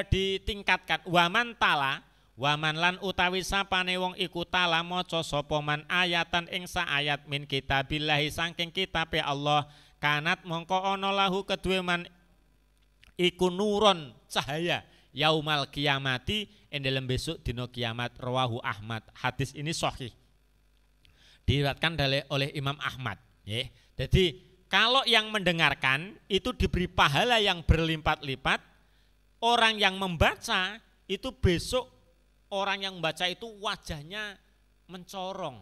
ditingkatkan. Waman tala, waman lan utawi sapane wong iku tala maca sapa man ayatan ing sa ayat min kitabillahi saking kitabe Allah kanat mongko ana lahu kedue man iku nuron cahaya yaumal kiamati ing dalem besok dina kiamat. Rawahu Ahmad. Hadis ini sahih. Diriwayatkan oleh Imam Ahmad. Jadi kalau yang mendengarkan itu diberi pahala yang berlipat-lipat. Orang yang membaca itu besok orang yang membaca itu wajahnya mencorong.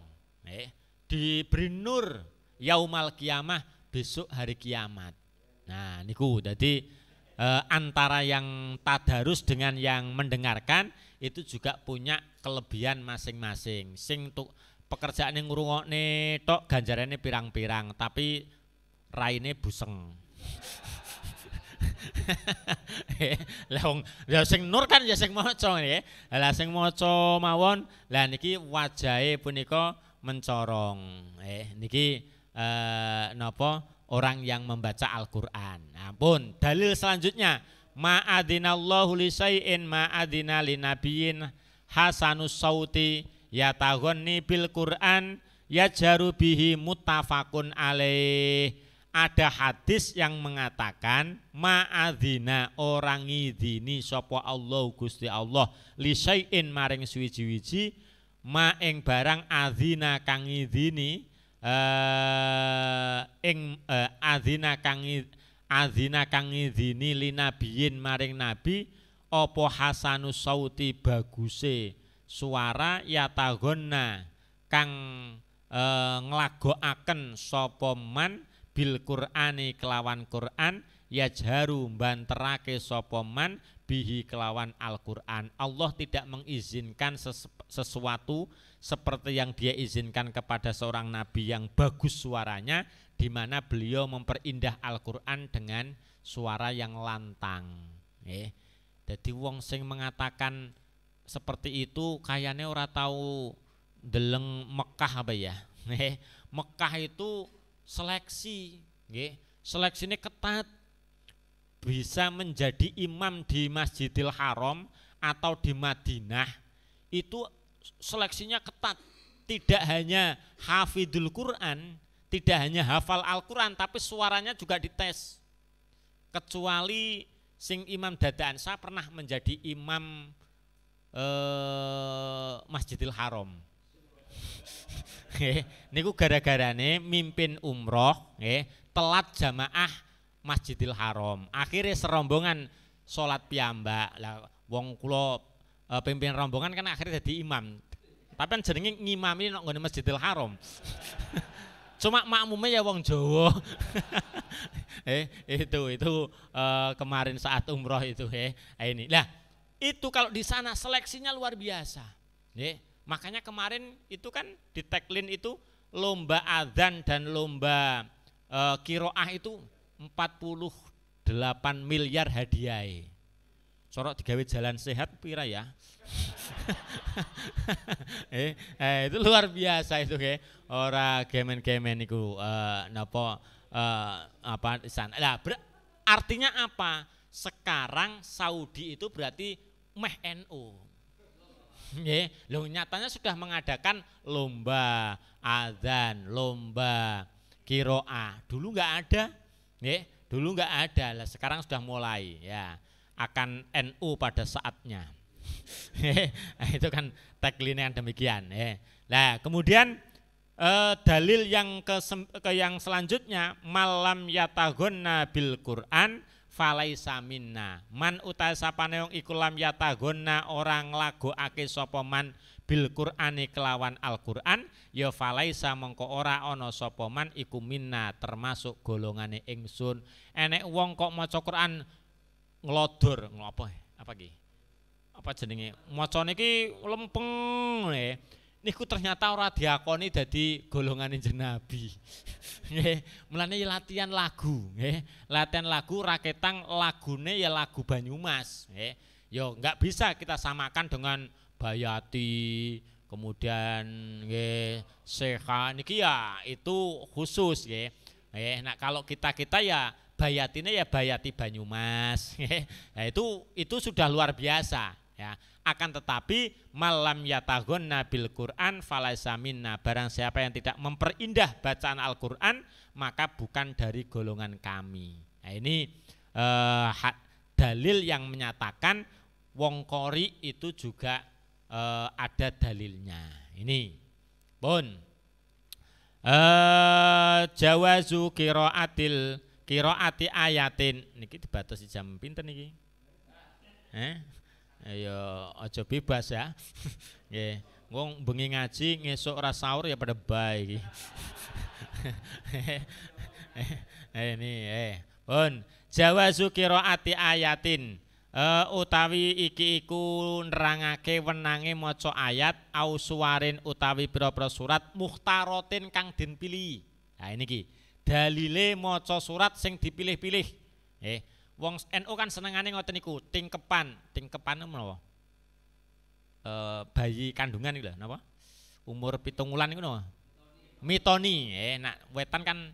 Diberi nur yaumal kiamah besok hari kiamat. Nah niku jadi antara yang tadarus dengan yang mendengarkan itu juga punya kelebihan masing-masing. Sing untuk pekerjaan yang ngrungokne tok ganjarannya pirang-pirang tapi raine buseng. Lah sing nur kan ya sing maca nggih. Lah sing maca mawon lah niki wajahe punika mencorong. Niki napa orang yang membaca Al-Qur'an. Ampun, dalil selanjutnya ma'adinallahu li syai'in ma'adina linabiyyin hasanus sauti yataghonni bil Qur'an yajaru bihi muttafaqun alaih. Ada hadis yang mengatakan ma'adzina orang ngidini sapa Allah Gusti Allah li syai'in maring suwiji-wiji ma ing barang adzina kang ngidini adzina kang ngidini linabiyin maring nabi apa hasanus sauti baguse suara yatagonna kang nglagokaken sapa man bil Qur'ani kelawan Qur'an yajharu banterake sapa man bihi kelawan Al-Qur'an. Allah tidak mengizinkan sesuatu seperti yang dia izinkan kepada seorang nabi yang bagus suaranya, di mana beliau memperindah Al-Qur'an dengan suara yang lantang. Jadi wong sing mengatakan seperti itu kayaknya ora tahu deleng Mekah apa ya. Mekah itu seleksi, seleksinya ketat, bisa menjadi imam di Masjidil Haram atau di Madinah itu seleksinya ketat. Tidak hanya hafidul Quran, tidak hanya hafal Al-Quran, tapi suaranya juga dites. Kecuali sing imam dadaan, saya pernah menjadi imam Masjidil Haram. Niku gara-garane mimpin umroh telat jamaah Masjidil Haram. Akhirnya serombongan sholat piyambak. Lah wong kula pimpin rombongan kan akhirnya jadi imam. Tapi kan jenenge ngimami nek nggone Masjidil Haram. Cuma makmumnya ya wong Jawa. Itu kemarin saat umroh itu ini. Lah itu kalau di sana seleksinya luar biasa. Makanya kemarin itu kan di tagline itu lomba adzan dan lomba qiraah itu 48 8 miliar hadiah. Corok digawe jalan sehat pira ya? Itu luar biasa itu ke. Ora gemen-gemen niku napa apa sana. Lah artinya apa? Sekarang Saudi itu berarti meh NU. Nggih, lho nyatanya sudah mengadakan lomba azan, lomba qiraah. Dulu enggak ada. Nggih, dulu enggak ada. Lah sekarang sudah mulai ya. Akan NU pada saatnya. Itu kan tagline yang demikian. Nah, kemudian dalil yang yang selanjutnya malam yatagonna bil Quran falaisa minna. Man utai sapane wong iku lam yatagonna orang nglagokake sapa man bil Qur'ani kelawan Al-Qur'an ya falaisa mongko ora ana sapa man iku minna termasuk golongane ingsun. Enek wong kok maca Quran nglodor apa iki? Apa jenenge? Macane iki lempeng niku ternyata ora diakoni dadi golongane jenabi. Nggih, mulane latihan lagu, nggih. Latihan lagu raketang lagune ya lagu Banyumas, nggih. Ya enggak bisa kita samakan dengan Bayati, kemudian nggih Sekha niki ya itu khusus nggih. Nah kalau kita ya Bayatine ya Bayati Banyumas, nah, itu sudah luar biasa ya. Akan tetapi malam yataghonna bil Quran falaisa minna, barang siapa yang tidak memperindah bacaan Al-Quran maka bukan dari golongan kami. Nah ini dalil yang menyatakan wong qori itu juga ada dalilnya. Ini pun jawazu qiraati ayatin niki dibatasi jam pinten niki? Ayo aja bebas ya. Nggih, wong bengi ngaji ngesuk ora sahur ya pada bae iki. Ini pun jawazu qiraati ayatin utawi iki iku nerangake wenange maca ayat au suwarin utawi pira-pira surat mukhtarotin kang den pilih. Nah ini ki dalile maca surat sing dipilih-pilih. Wong NU kan senengane ngoten niku, tingkepan menapa? Bayi kandungan iku lho, napa? Umur 7 wulan niku napa? Mitoni. Nak wetan kan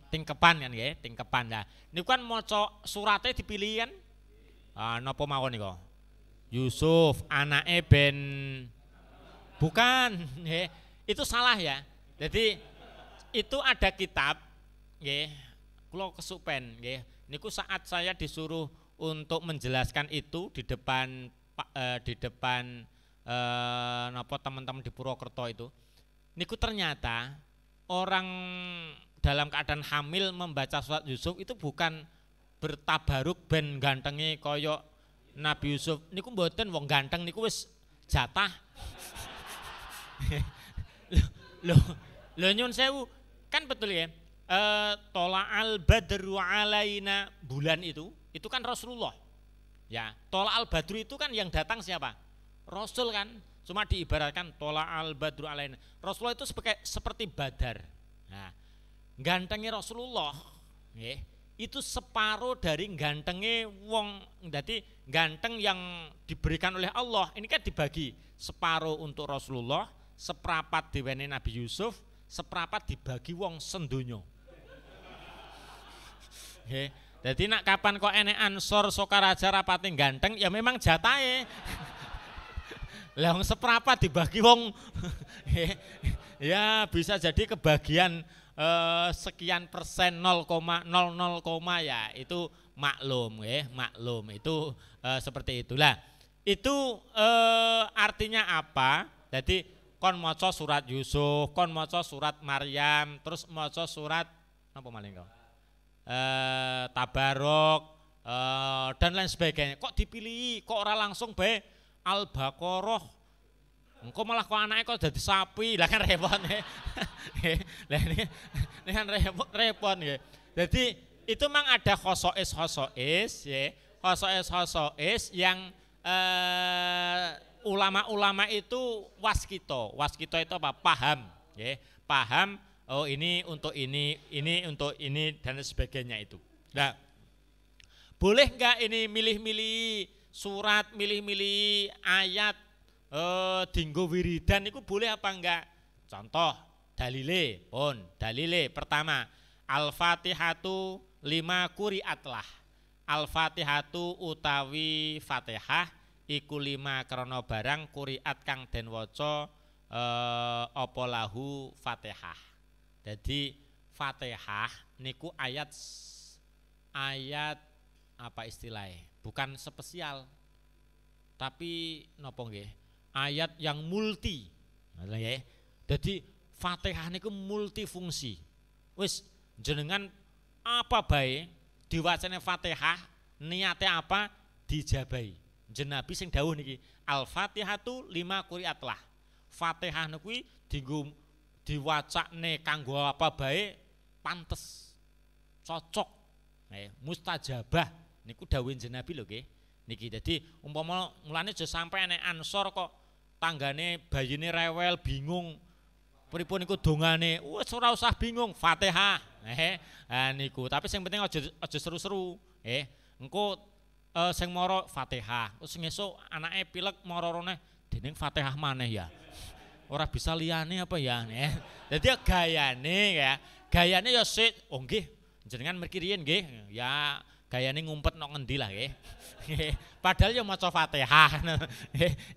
tingkepan kan nggih, tingkepan. Lah niku kan maca surate dipilih kan. Napa mawon niku? Yusuf anake ben bukan, nggih. Itu salah ya. Jadi itu ada kitab nggih, kula kesupen nggih. Niku saat saya disuruh untuk menjelaskan itu di depan napa teman-teman di Purwokerto itu. Niku ternyata orang dalam keadaan hamil membaca surat Yusuf itu bukan bertabaruk ben gantenge kaya Nabi Yusuf. Niku mboten, wong ganteng niku wis jatah. Lho nyun sewu, kan betul ya. Tola'al badru alaina, bulan itu kan Rasulullah. Ya, tola'al badru itu kan yang datang siapa? Rasul kan. Cuma diibaratkan tola'al badru alaina. Rasulullah itu seperti badar. Nah, gantengnya Rasulullah, itu separuh dari gantengnya wong. Jadi ganteng yang diberikan oleh Allah ini kan dibagi separuh untuk Rasulullah, seprapat diweni Nabi Yusuf, seprapat dibagi wong sendonya. Jadi nak kapan kok enek Ansor Sokaraja rapati ganteng ya memang jatahe. Lah wong seprapat dibagi wong ya bisa jadi kebagian sekian persen 0,00 ya itu maklum maklum itu seperti itulah. Itu artinya apa? Jadi kon maca surat Yusuf, kon maca surat Maryam, terus maca surat apa maling kau? Tabarok dan lain sebagainya. Kok dipilih? Kok ora langsung bae Al-Baqarah? Engko malah kok anake kok dadi sapi. Lah kan repot nggih. Lah ini kan repot nggih. Jadi itu memang ada khosois ya. Khosois yang ulama-ulama itu waskito itu apa? Paham, ya, paham. Oh ini untuk ini untuk ini dan sebagainya itu. Nah, boleh enggak ini milih-milih surat, milih-milih ayat dinggo wiridan itu boleh apa enggak? Contoh dalile, dalile pertama Al-Fatihatu 5 quri'atlah. Al-Fatihatu utawi Fatihah iku 5 krana barang quri'at kang den waca apa lahu Fatihah. Jadi Fatihah niku ayat apa istilahnya? Bukan spesial. Tapi napa nggih? Ayat yang multi. Nggih. Jadi Fatihah niku multifungsi. Wis jenengan apa bae diwacane Fatihah, niate apa dijabahi. Jenabi sing dawuh niki, Al-Fatihatu 5 quri'atlah. Fatihah niku dienggo diwacane kanggo apa bae pantes. Cocok. Mustajabah niku dawuh Jenabi lho nggih. Niki dadi umpama mulane aja sampe nek ansor kok tanggane bayine rewel bingung. Pripun niku dongane, wis ora usah bingung, Fatihah. Niku, tapi sing penting aja seru-seru. Engko sing mara Fatihah, terus ngesuk anake pilek mara-rone dening Fatihah maneh ya. Ora bisa liyane apa ya. Dadi gayane ya sik, oh nggih, jenengan mriki riyen nggih, ya gayane ngumpet nok ngendi lah nggih. Padahal ya maca Fatihah.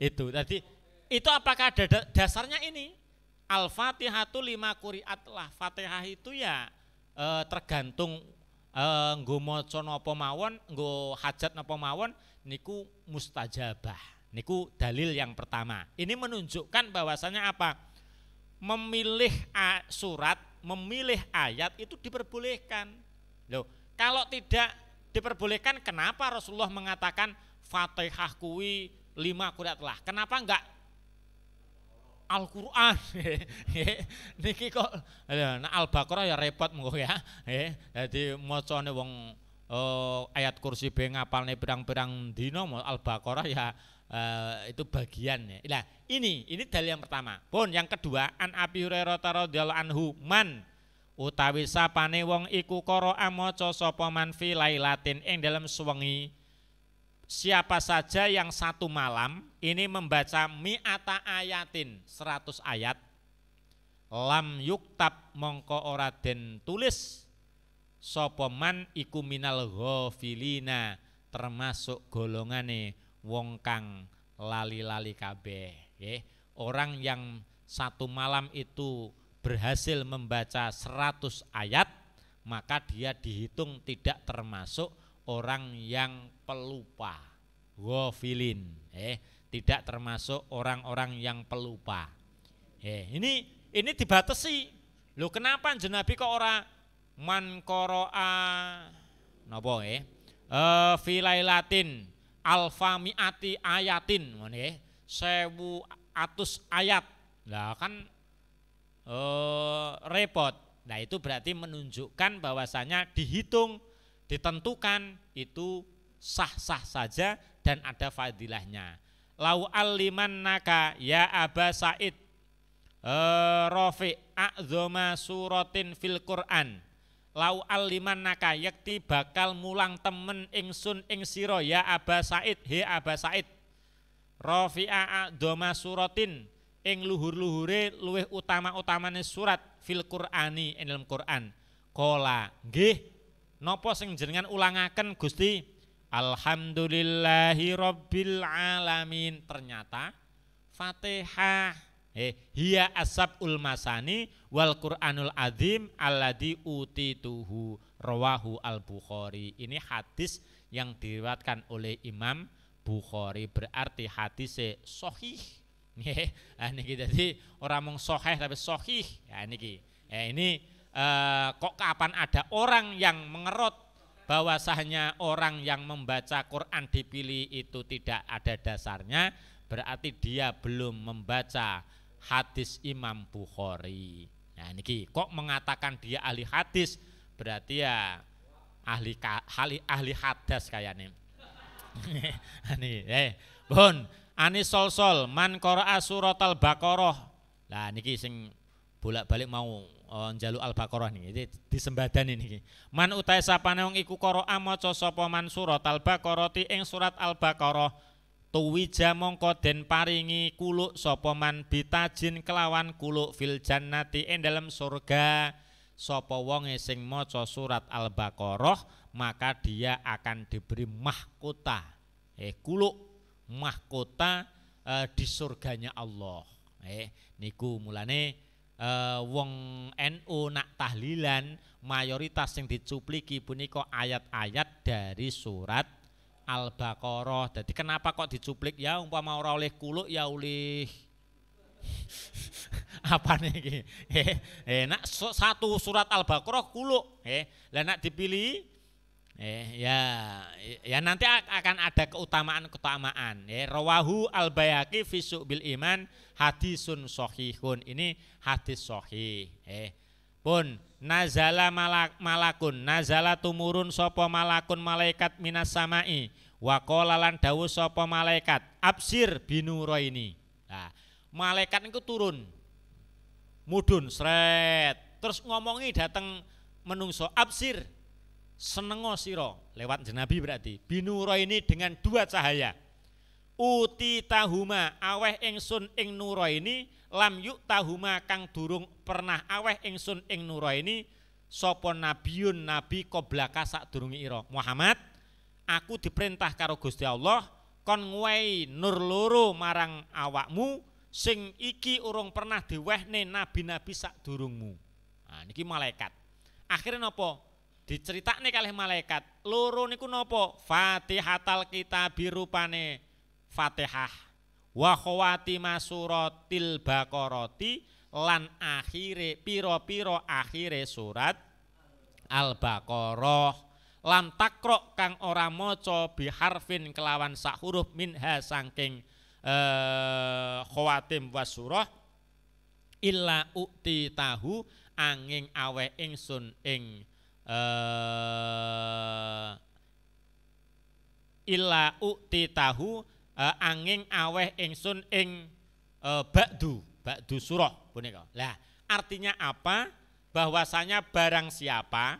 Itu. Tadi itu apakah ada dasarnya ini? Al-Fatihatu 5 quri'atlah. Fatihah itu ya tergantung nggo maca napa mawon, nggo hajat napa mawon niku mustajabah. Niku dalil yang pertama. Ini menunjukkan bahwasanya apa? Memilih surat, memilih ayat itu diperbolehkan. Loh, kalau tidak diperbolehkan kenapa Rasulullah mengatakan Fatihah kuwi 5 quri'atlah? Kenapa enggak Al-Qur'an? Niki kok nah Al-Baqarah ya repot monggo ya. Dadi macane wong ayat kursi be ngapalne pirang-pirang dina Al-Baqarah ya itu bagian ya. Nah, ini dalil yang pertama. Pun yang kedua, an Abi Hurairah radhiyallahu anhu man utawi sapane wong iku qara'a maca sapa man fi lailatin ing dalam suwengi. Siapa saja yang satu malam ini membaca mi'ata ayatin 100 ayat lam yuktab mongko ora den tulis sapa man iku minal ghafilina termasuk golongane wong kang lali-lali kabeh. Orang yang satu malam itu berhasil membaca 100 ayat maka dia dihitung tidak termasuk orang yang pelupa, ghafilin, tidak termasuk orang-orang yang pelupa. Ini dibatasi. Loh kenapa Nabi kok ora man qara'a napa fi lailatin alfa mi'ati ayatin ngene 1000 ayat. Lah kan repot. Nah itu berarti menunjukkan bahwasanya dihitung, ditentukan itu sah-sah saja dan ada fadilahnya. Lau aliman naka ya Aba Said Rafi a'zoma suratin fil Qur'an. Lau aliman naka yakti bakal mulang temen ingsun ing sira ya Aba Said, he Aba Said. Rafi a'zoma suratin ing luhur-luhure luweh utama-utamane surat fil Qur'ani ing dalam Qur'an. Qala nggih napa sing jenengan ulangaken Gusti? Alhamdulillahi rabbil alamin. Ternyata Fatihah hiya asabul masani wal Qur'anul azim alladzi utituhu rawahu al-Bukhari. Ini hadis yang diriwayatkan oleh Imam Bukhari, berarti hadisnya sahih. Niki jadi ora mung sahih tapi sahih. Ya niki. Ini kok kapan ada orang yang mengerot bahwasanya orang yang membaca Quran dipilih itu tidak ada dasarnya, berarti dia belum membaca hadis Imam Bukhari. Nah niki kok mengatakan dia ahli hadis, berarti ya ahli hadas kayaknya. Bon, ani sol man qara'a suratal Baqarah. Lah niki sing bolak-balik mau njaluk Al-Baqarah niki disembadan niki. Man utahe sapane wong iku qara'a maca sapa man surat Al-Baqarah ing surat Al-Baqarah tuwija mongko den paringi kuluk sapa man bitajin kelawan kuluk fil jannati ing dalem surga. Sapa wonge sing maca surat Al-Baqarah maka dia akan diberi mahkota kuluk mahkota di surganya Allah. Niku mulane wong NU nak tahlilan mayoritas yang dicupliki punika ayat-ayat dari surat Al-Baqarah. Jadi kenapa kok dicuplik ya umpama ora oleh kuluk ya oleh apa nih? Nak satu surat Al-Baqarah kuluk. Lah nak dipilih ya nanti akan ada keutamaan. Rawahu Al-Baihaqi fi Syu'bil Iman hadisun shahihun. Ini hadis sahih. Pun nazala malakun nazala tumurun sapa malakun malaikat minas samai wa qala lan dawuh sapa malaikat absir binuraini. Nah, malaikat niku turun mudhun sret terus ngomongi dateng menungso absir senengo sira lewat jenabi berarti binuraini dengan dua cahaya uti tahuma aweh ingsun ing nuraini lam yuk tahuma kang durung pernah aweh ingsun ing nuraini sapa nabiyun nabi qoblaka sadurunge ira Muhammad aku diperintah karo Gusti Allah kon nguwehi nur loro marang awakmu sing iki urung pernah diwehne nabi-nabi sadurungmu. Nah niki malaikat akhirnya napa diceritakne kalih malaikat loro niku napa Fatihatal kitab rupane Fatihah wa khawatima suratil Baqarati lan akhire pira-pira akhire surat Al-Baqarah lam takrok kang ora maca biharfin kelawan sak huruf minha saking khawatim wasurah illa ukti tahu angin aweh ingsun ing illa ukti tahu angin aweh ingsun ing ba'du surah punika. Lah artinya apa? Bahwasanya barang siapa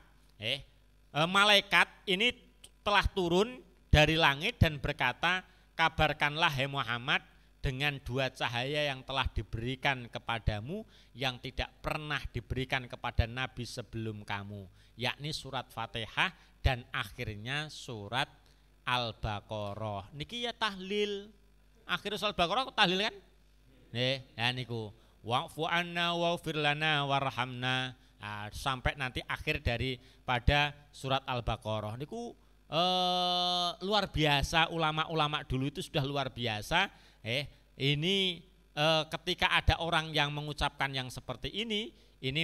malaikat ini telah turun dari langit dan berkata kabarkanlah hai Muhammad dengan dua cahaya yang telah diberikan kepadamu yang tidak pernah diberikan kepada nabi sebelum kamu, yakni surat Fatihah dan akhirnya surat Al-Baqarah. Niki ya tahlil. Akhir surat Al-Baqarah tahlil kan? Ya niku. Wa'fu anna wa'fir lana warhamna. Nah, sampai nanti akhir daripada surat Al-Baqarah. Niku luar biasa, ulama-ulama dulu itu sudah luar biasa. Ini ketika ada orang yang mengucapkan yang seperti ini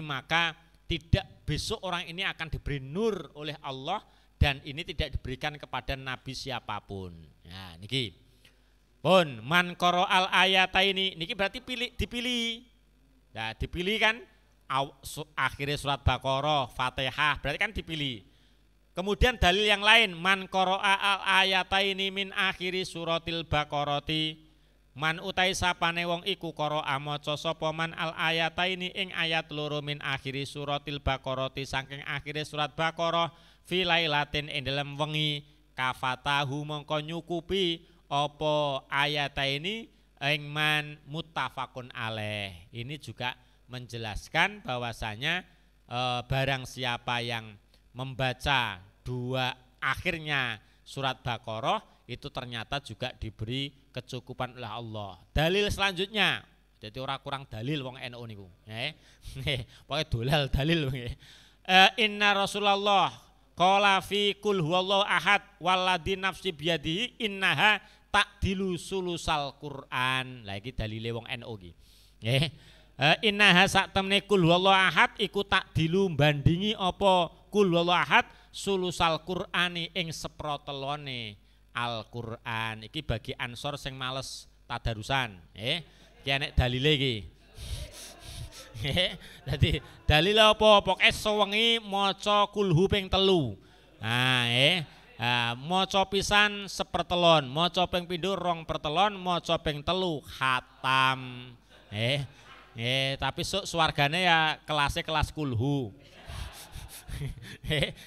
maka tidak besok orang ini akan diberi nur oleh Allah dan ini tidak diberikan kepada nabi siapapun. Nah, niki. Pun man qara'al ayataini niki berarti dipilih. Nah, dipilih kan akhirnya surat Baqarah, Fatihah, berarti kan dipilih. Kemudian dalil yang lain man qara'al ayataini min akhiri suratil Baqarati man utai sapane wong iku qara'a maca sapa man al ayataini ing ayat loro min akhiri suratil Baqarati saking akhire surat Baqarah fi lailatin ing dalem wengi kafatahu mongko nyukupi apa ayataini ing man muttafaqun alaih. Ini juga menjelaskan bahwasanya barang siapa yang membaca dua akhirnya surat Baqarah itu ternyata juga diberi kecukupan oleh Allah. Dalil selanjutnya, jadi orang kurang dalil wong NU niku. Pakai dolal dalil. Inna Rasulullah qala fi qul huwallahu ahad walladzi nafsi biyadihi innaha ta'dilu sulusal Quran. Lah iki dalile wong NU iki. Innaha sak temne qul huwallahu ahad iku ta'dilu bandingi apa qul huwallahu ahad sulusal Qur'ani ing seprotelone Al-Qur'an. Iki bagi ansor sing males tadarusan. Iki enek dalile iki. Dadi dalil apa? Pokoke sewengi maca kulhu ping 3. Nah, maca pisan sepertelon, maca ping pindho 2 pertelon, maca ping 3 khatam. Tapi swargane ya kelasnya kelas kulhu.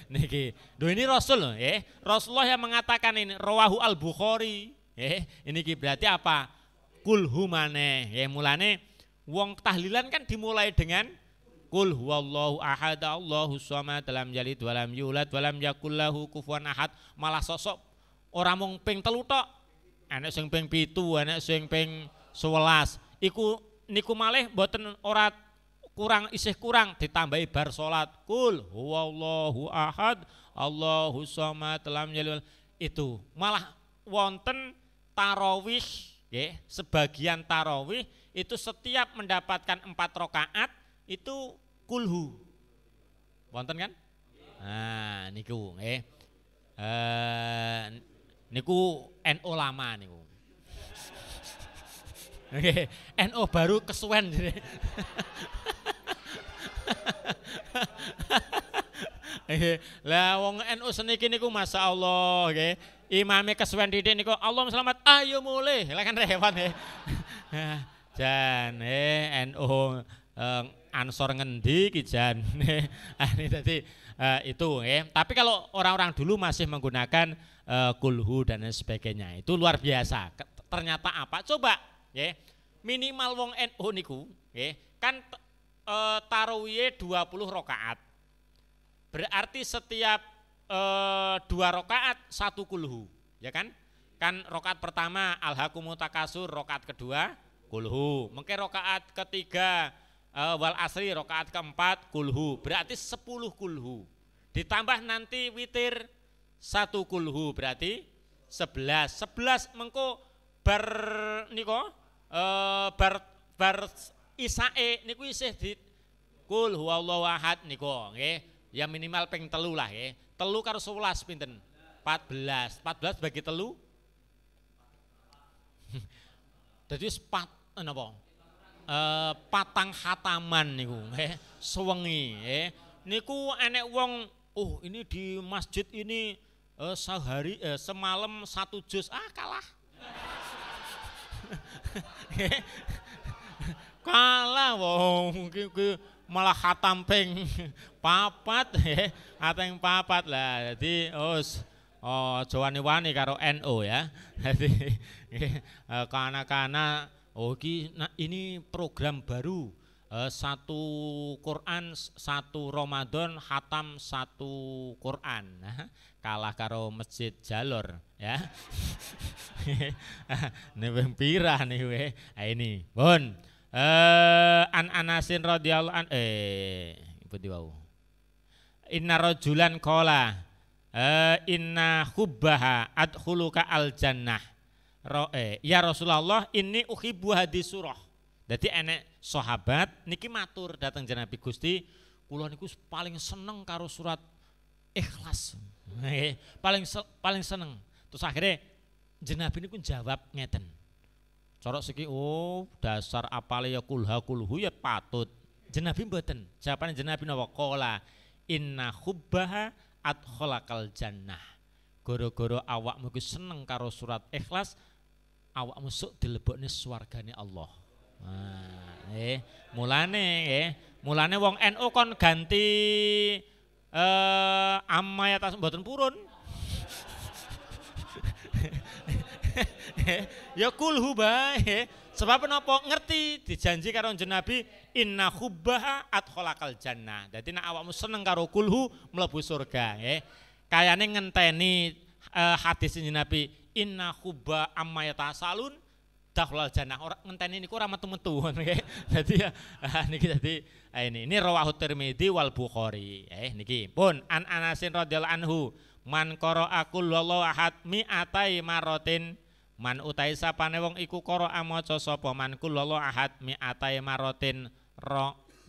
Niki. Duh ini Rasul loh, Rasulullah yang mengatakan ini rawahu al-Bukhari. Ini berarti apa? Kulhu maneh. Mulane wong tahlilan kan dimulai dengan Qul huwallahu ahad Allahus samad lam yalid walam yulad walam yakul lahu kufuwan ahad. Malah sosok ora mung ping 3 tok. Ana sing ping 7, ana sing ping 11. Iku niku malih mboten ora kurang isih kurang ditambahi bar salat. Qul huwallahu ahad Allahus samad lam yalid. Itu malah wonten tarawih nggih, sebagian tarawih itu setiap mendapatkan 4 rakaat itu kulhu. Wonten kan? Nah, niku nggih. Niku NU lama niku. Nggih, NU baru kesuwen. Lah wong NU seniki niku masyaallah nggih. Imame kesuwen didik niku Allahumma selamat ayo mulih. Lah kan repot nggih. Jan NU Ansor ngendi ki jan. Ini tadi itu Tapi kalau orang-orang dulu masih menggunakan kulhu dan sebagainya. Itu luar biasa. Ternyata apa? Coba minimal wong NU niku kan tarawih 20 rakaat. Berarti setiap 2 rakaat 1 kulhu, ya kan? Kan rakaat pertama alhaqumut takasur, rakaat kedua kulhu. Mungkin rakaat ketiga wal asri, rakaat keempat kulhu. Berarti 10 kulhu. Ditambah nanti witir 1 kulhu, berarti 11. 11 mengko bar niko bar isae niku isih di Qul huwallahu ahad niku nggih. Ya minimal ping 3 lah nggih. 3 karo 11 pinten? 14. 14 bagi 3 dadi napa? Patang khataman niku nggih, sewengi niku enek wong ini di masjid ini sehari semalam 1 juz kalah. Kalah wong iki malah khatam ping 4 ateng 4 lah. Dadi aja wani-wani karo NU ya. Dadi kana-kana ini program baru 1 Quran 1 Ramadan khatam 1 Quran. Kalah karo Masjid Jalur ya. Nek pirah niku ini. Pun an Anasin radhiyallahu an pundi wau. Inna rajulan qala inna hubbaha adkhuluka al jannah. Ya Rasulullah ini uhibbu hadis surah. Dadi enek sahabat niki matur dateng Nabi Gusti, kula niku paling seneng karo surat Ikhlas. Paling seneng. Terus akhirnya Nabi niku jawab ngeten. Corok siki dasar apale ya kulhu ya patut. Nabi mboten. Jawabane Nabi napa? Qala inna hubbaha adkhalakal jannah. Goro-goro awakmu iku seneng karo surat Ikhlas, awakmu sok dilebokne swargane Allah. Mulane wong NU kon ganti amma ya tas mboten purun. Ya kulhu bae. Sebab napa ngerti dijanji karo Nabi inna hubbaha adkhalakal jannah. Dadi nek awakmu seneng karo kulhu mlebu surga Kayane ngenteni hadis Nabi inna hubba amma yatasalun dakhalal jannah. Ora ngenteni niku ora metu-metu nggih. Dadi niki dadi ini rawahu Tirmidzi wal Bukhari. Niki pun an Anasin radhiyallahu anhu man qara'a qul huwallahu ahad mi'atai maratin. Man utai sapane wong iku qara'a maca sapa man qul huwallahu ahad mi'atai maratin 200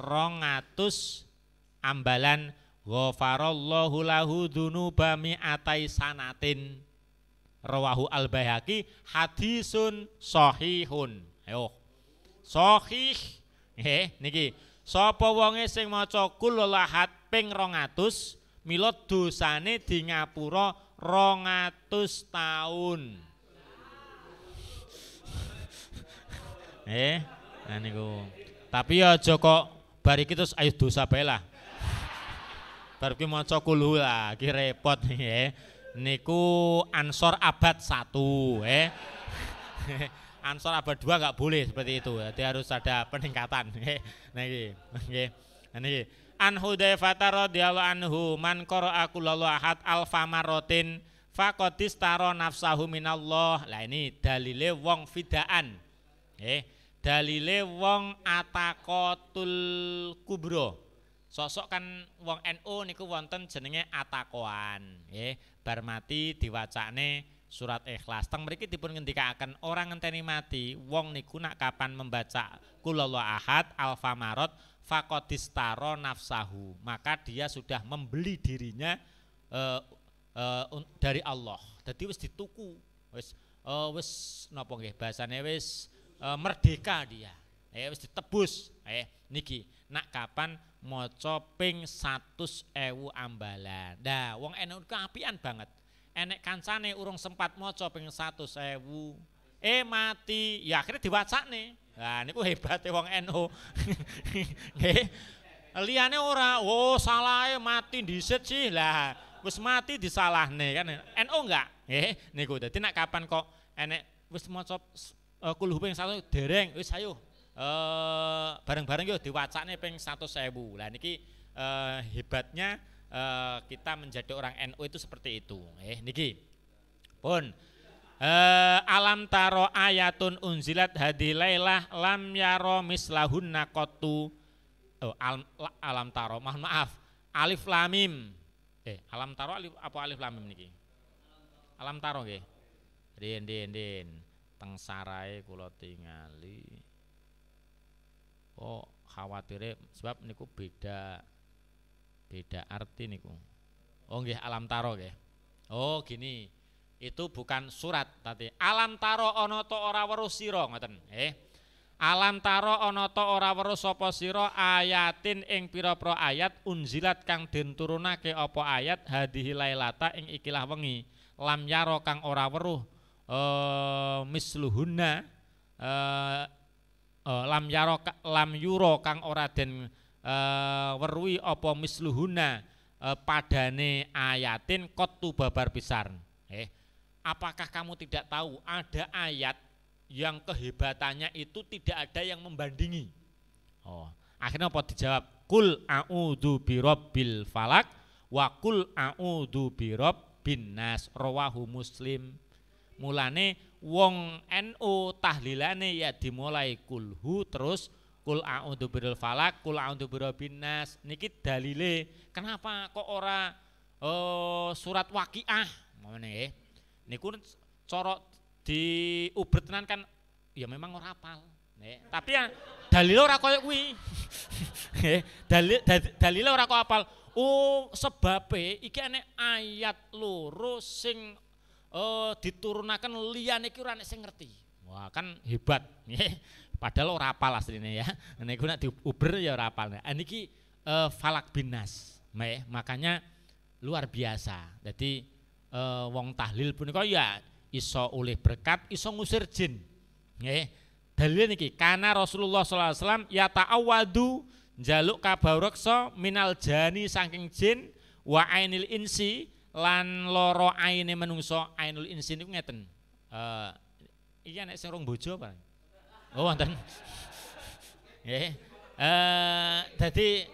ambalan ghafarallahu lahu dzunuba mi'atai sanatin. Rawahu al-Baihaqi hadisun shahihun. Sahih. Niki sapa wonge sing maca qul huwallahu ahad ping 200 mila dosane di ngapura 200 taun. Niku Tapi ya aja kok bar iki terus ayo dosa bae lah. Bar ki maca kulhu lah, ki repot nggih. Niku Ansor abad 1 Ansor abad 2 enggak boleh seperti itu. Jadi harus ada peningkatan Nah iki nggih. Niki An Hudzaifah radhiyallahu anhu man qara'a kullallahu ahad alfa marratin faqad istara nafsahu minallah. Lah ini dalile wong fidaan. Dalile wong ataqatul kubra. Sosok kan wong NU niku wonten jenenge atakoan. Bar mati diwacane surat Ikhlas. Teng mriki dipun ngendikaken orang ngenteni mati wong niku nak kapan membaca kullallahu ahad alfa marot faqadistaro nafsahu, maka dia sudah membeli dirinya dari Allah. Jadi wis dituku, wis napa nggih bahasane wis merdeka dia. Wis ditebus. Niki nak kapan maca ping 100.000 ambalan. Nah, wong NU keapian banget. Enek kancane urung sempat maca ping 100.000 mati, ya akhirnya diwacane. Nah niku hebate wong NU. Nggih. Liyane ora, salahe mati dhisit sih. Lah wis mati disalahne kan. NU enggak? Nggih. Niku dadi nek kapan kok enek wis maca kulhu ping 100 dereng, wis ayo bareng-bareng yo diwacane ping 100.000. Lah niki hebatnya kita menjadi orang NU itu seperti itu. Niki pun alam taro ayatun unzilat hadilailah lam yaro mislahunna qattu. Alam taro, mohon maaf, alif lamim. Alam taro apa alif lamim niki? Alam taro nggih. Den teng sarae kula tingali. Khawatire sebab niku beda arti niku. Nggih alam taro nggih. Gini. Itu bukan surat tadi. Alam taro ana ta ora weruh sira ngoten. Alam taro ana ta ora weruh sapa sira ayatin ing pira-pira ayat unzilat kang den turunake apa ayat hadhihi lailata ing ikilah wengi. Lam yaro kang ora weruh misluhunna lam yuro kang ora den weruhi apa misluhunna padane ayatin qattu babar pisan. Apakah kamu tidak tahu ada ayat yang kehebatannya itu tidak ada yang membandingi? Akhirnya apa dijawab? Kul a'udzu birabbil falak wa kul a'udzu birabbin nas rawahu Muslim. Mulane wong NU tahlilane ya dimulai kulhu terus kul a'udzu birabbil falak, kul a'udzu birabbin nas. Niki dalile kenapa kok ora surat Waqiah ngene niku cara diubretenan kan ya memang ora hafal. Tapi ya dalile ora koyo kuwi. Dalile ora kok hafal. Sebabe iki enek ayat loro sing diturunaken liyane iki ora enek sing ngerti. Wah, kan hebat. Padahal ora hafal asline ya. Niku nek diuber ya ora hafal. Niki Falak bin Nas. Makanya luar biasa. Jadi wong tahlil punika ya iso oleh berkat, iso ngusir jin. Nggih. Dalil niki kana Rasulullah sallallahu alaihi wasallam ya ta'awadu njaluk kabareksa minal jani saking jin wa ainil insi lan loro aine menungso. Ainul insi niku ngeten. Iki nek sing rong bojo apa? Wonten. Nggih. Dadi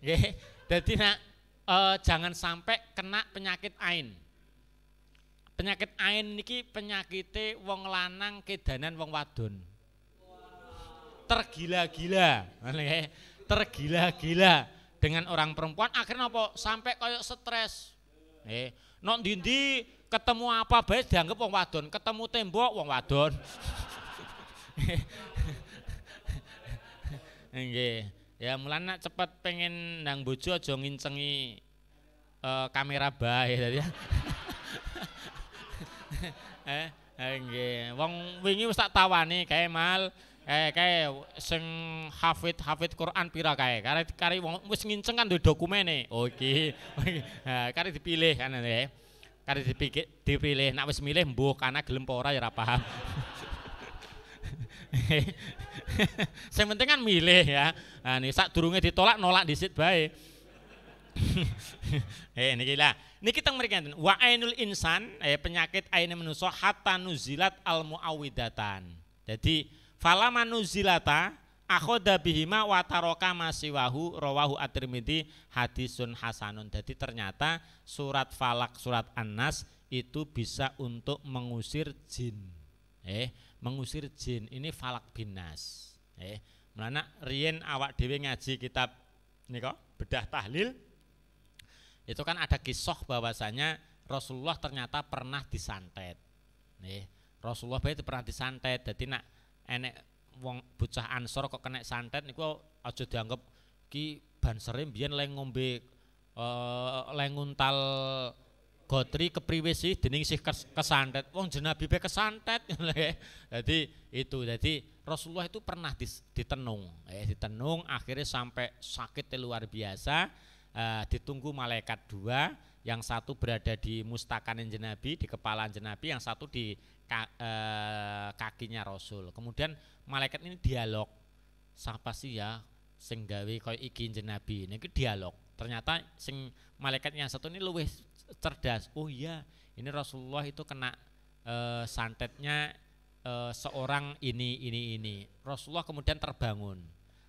nggih. Dadi nak jangan sampai kena penyakit ain. Penyakit ain niki penyakite wong lanang kedanan wong wadon. Tergila-gila, tergila-gila dengan orang perempuan akhirnya apa? Sampai kayak stres. Nok ndi ketemu apa bae dianggap wong wadon, ketemu tembok wong wadon. Nggih. Ya mulane cepet pengen ndang bojo aja ngincengi kamera bae tadi. Nggih, wong wingi wis tak tawani kae mal kae sing hafid Quran pira kae. Kare wong wis nginceng kan duwe dokumene. Iki. Kare dipilih kan nggih. Kare dipilih nek wis milih mbuh kana gelem apa ora ya ora paham. Sing penting kan milih ya. Nah nih sadurunge ditolak nolak dhisit bae. Niki lah. Niki teng mriki wa ainul insan penyakit aine manusa hatta nuzilat al muawwidatan. Jadi fala manuzilata akhoda bihima wa taraka masiwahu rawahu at-Tirmidzi hadisun hasanun. Jadi ternyata surat Falak, surat An-Nas itu bisa untuk mengusir jin. Mengusir jin ini Falak bin Nas. Mulane riyen awak dhewe ngaji kitab nika bedah tahlil itu kan ada kisah bahwasanya Rasulullah ternyata pernah disantet. Rasulullah itu pernah disantet. Jadi nak enek wong bocah Ansor kok kena santet niku aja dianggap ki bansere mbiyen le ngombe le nguntal gotri kepriwe sih dening sih kesantet. Wong jenabi be kesantet. Jadi itu. Jadi Rasulullah itu pernah ditenung. Ditenung akhirnya sampai sakit luar biasa. Ditunggu malaikat dua, yang satu berada di mustakanin jenabi, di kepala jenabi, yang satu di kakinya Rasul. Kemudian malaikat ini dialog, siapa sih ya sing gawe koyo iki jenabi, ini dialog. Ternyata sing malaikat yang satu ini luwih cerdas. Oh iya, ini Rasulullah itu kena santetnya seorang ini. Rasulullah kemudian terbangun.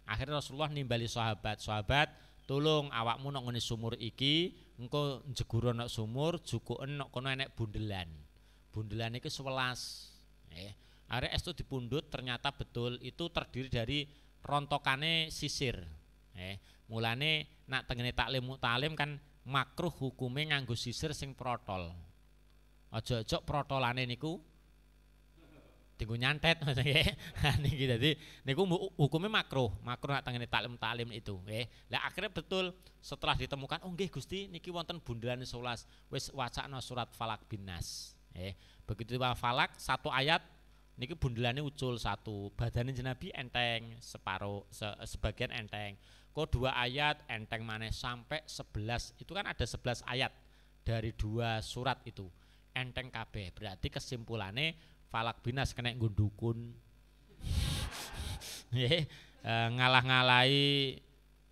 Akhirnya Rasulullah nimbali sahabat, tolong awakmu nok ngene sumur iki, engko njegura nok sumur, jukuken nok kono enek bundelan. Bundelan iki 11. Arek estu dipundhut ternyata betul itu terdiri dari rontokane sisir. Mulane nak tengene taklim mutalim kan makruh hukume nganggo sisir sing protol. Aja-aja protolane niku tinggu nyantet niki. Jadi niku hukumnya makruh nak tengene taklim itu. Lah akhirnya betul setelah ditemukan oh nggih Gusti niki wonten bundelan 11 wis wacana surat Falak bin Nas. Begitu Falak satu ayat niki bundelane ucul satu, badane jenabi enteng separuh sebagian enteng. Kok dua ayat enteng maneh sampai 11. Itu kan ada 11 ayat dari dua surat itu. Enteng kabeh. Berarti kesimpulannya Falak bin Nas kena ngundukun. Ngalah-ngalahi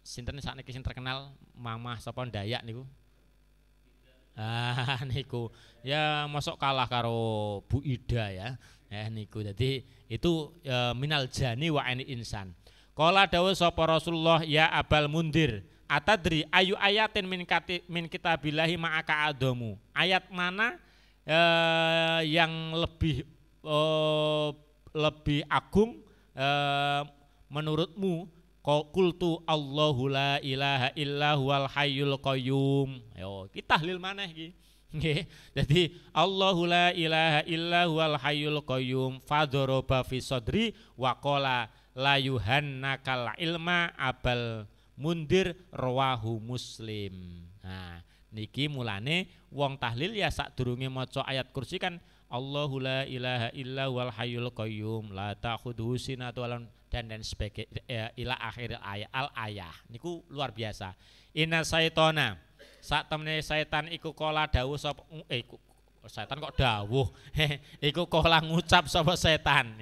sinten sakniki sing terkenal Mamah sapa Dayak niku. Niku ya masuk kalah karo Bu Ida ya. Niku dadi itu minal jani wa ani insan. Qala dawuh sapa Rasulullah ya Abal Mundir atadri ayu ayatin min kitabillahi ma'aka adamu. Ayat mana yang lebih agung menurutmu? Qultu Allahu la ilaha illa huwal hayyul qayyum. Yo kita tahlil maneh iki. Nggih. Dadi Allahu la ilaha illa huwal hayyul qayyum fadharaba fi sadri wa qala la yuhannakal ilma Abal Mundir rawahu Muslim. Nah, niki mulane wong tahlil ya sadurunge maca ayat kursi kan Allahu la ilaha illa huwal hayyul qayyum la ta'khudhuhu sinatun dan sebagainya ila akhir ayat al-ayah. Niku luar biasa. Inna syaitona sak temene setan iku kala dawuh sapa setan kok dawuh. Iku kala ngucap sapa setan,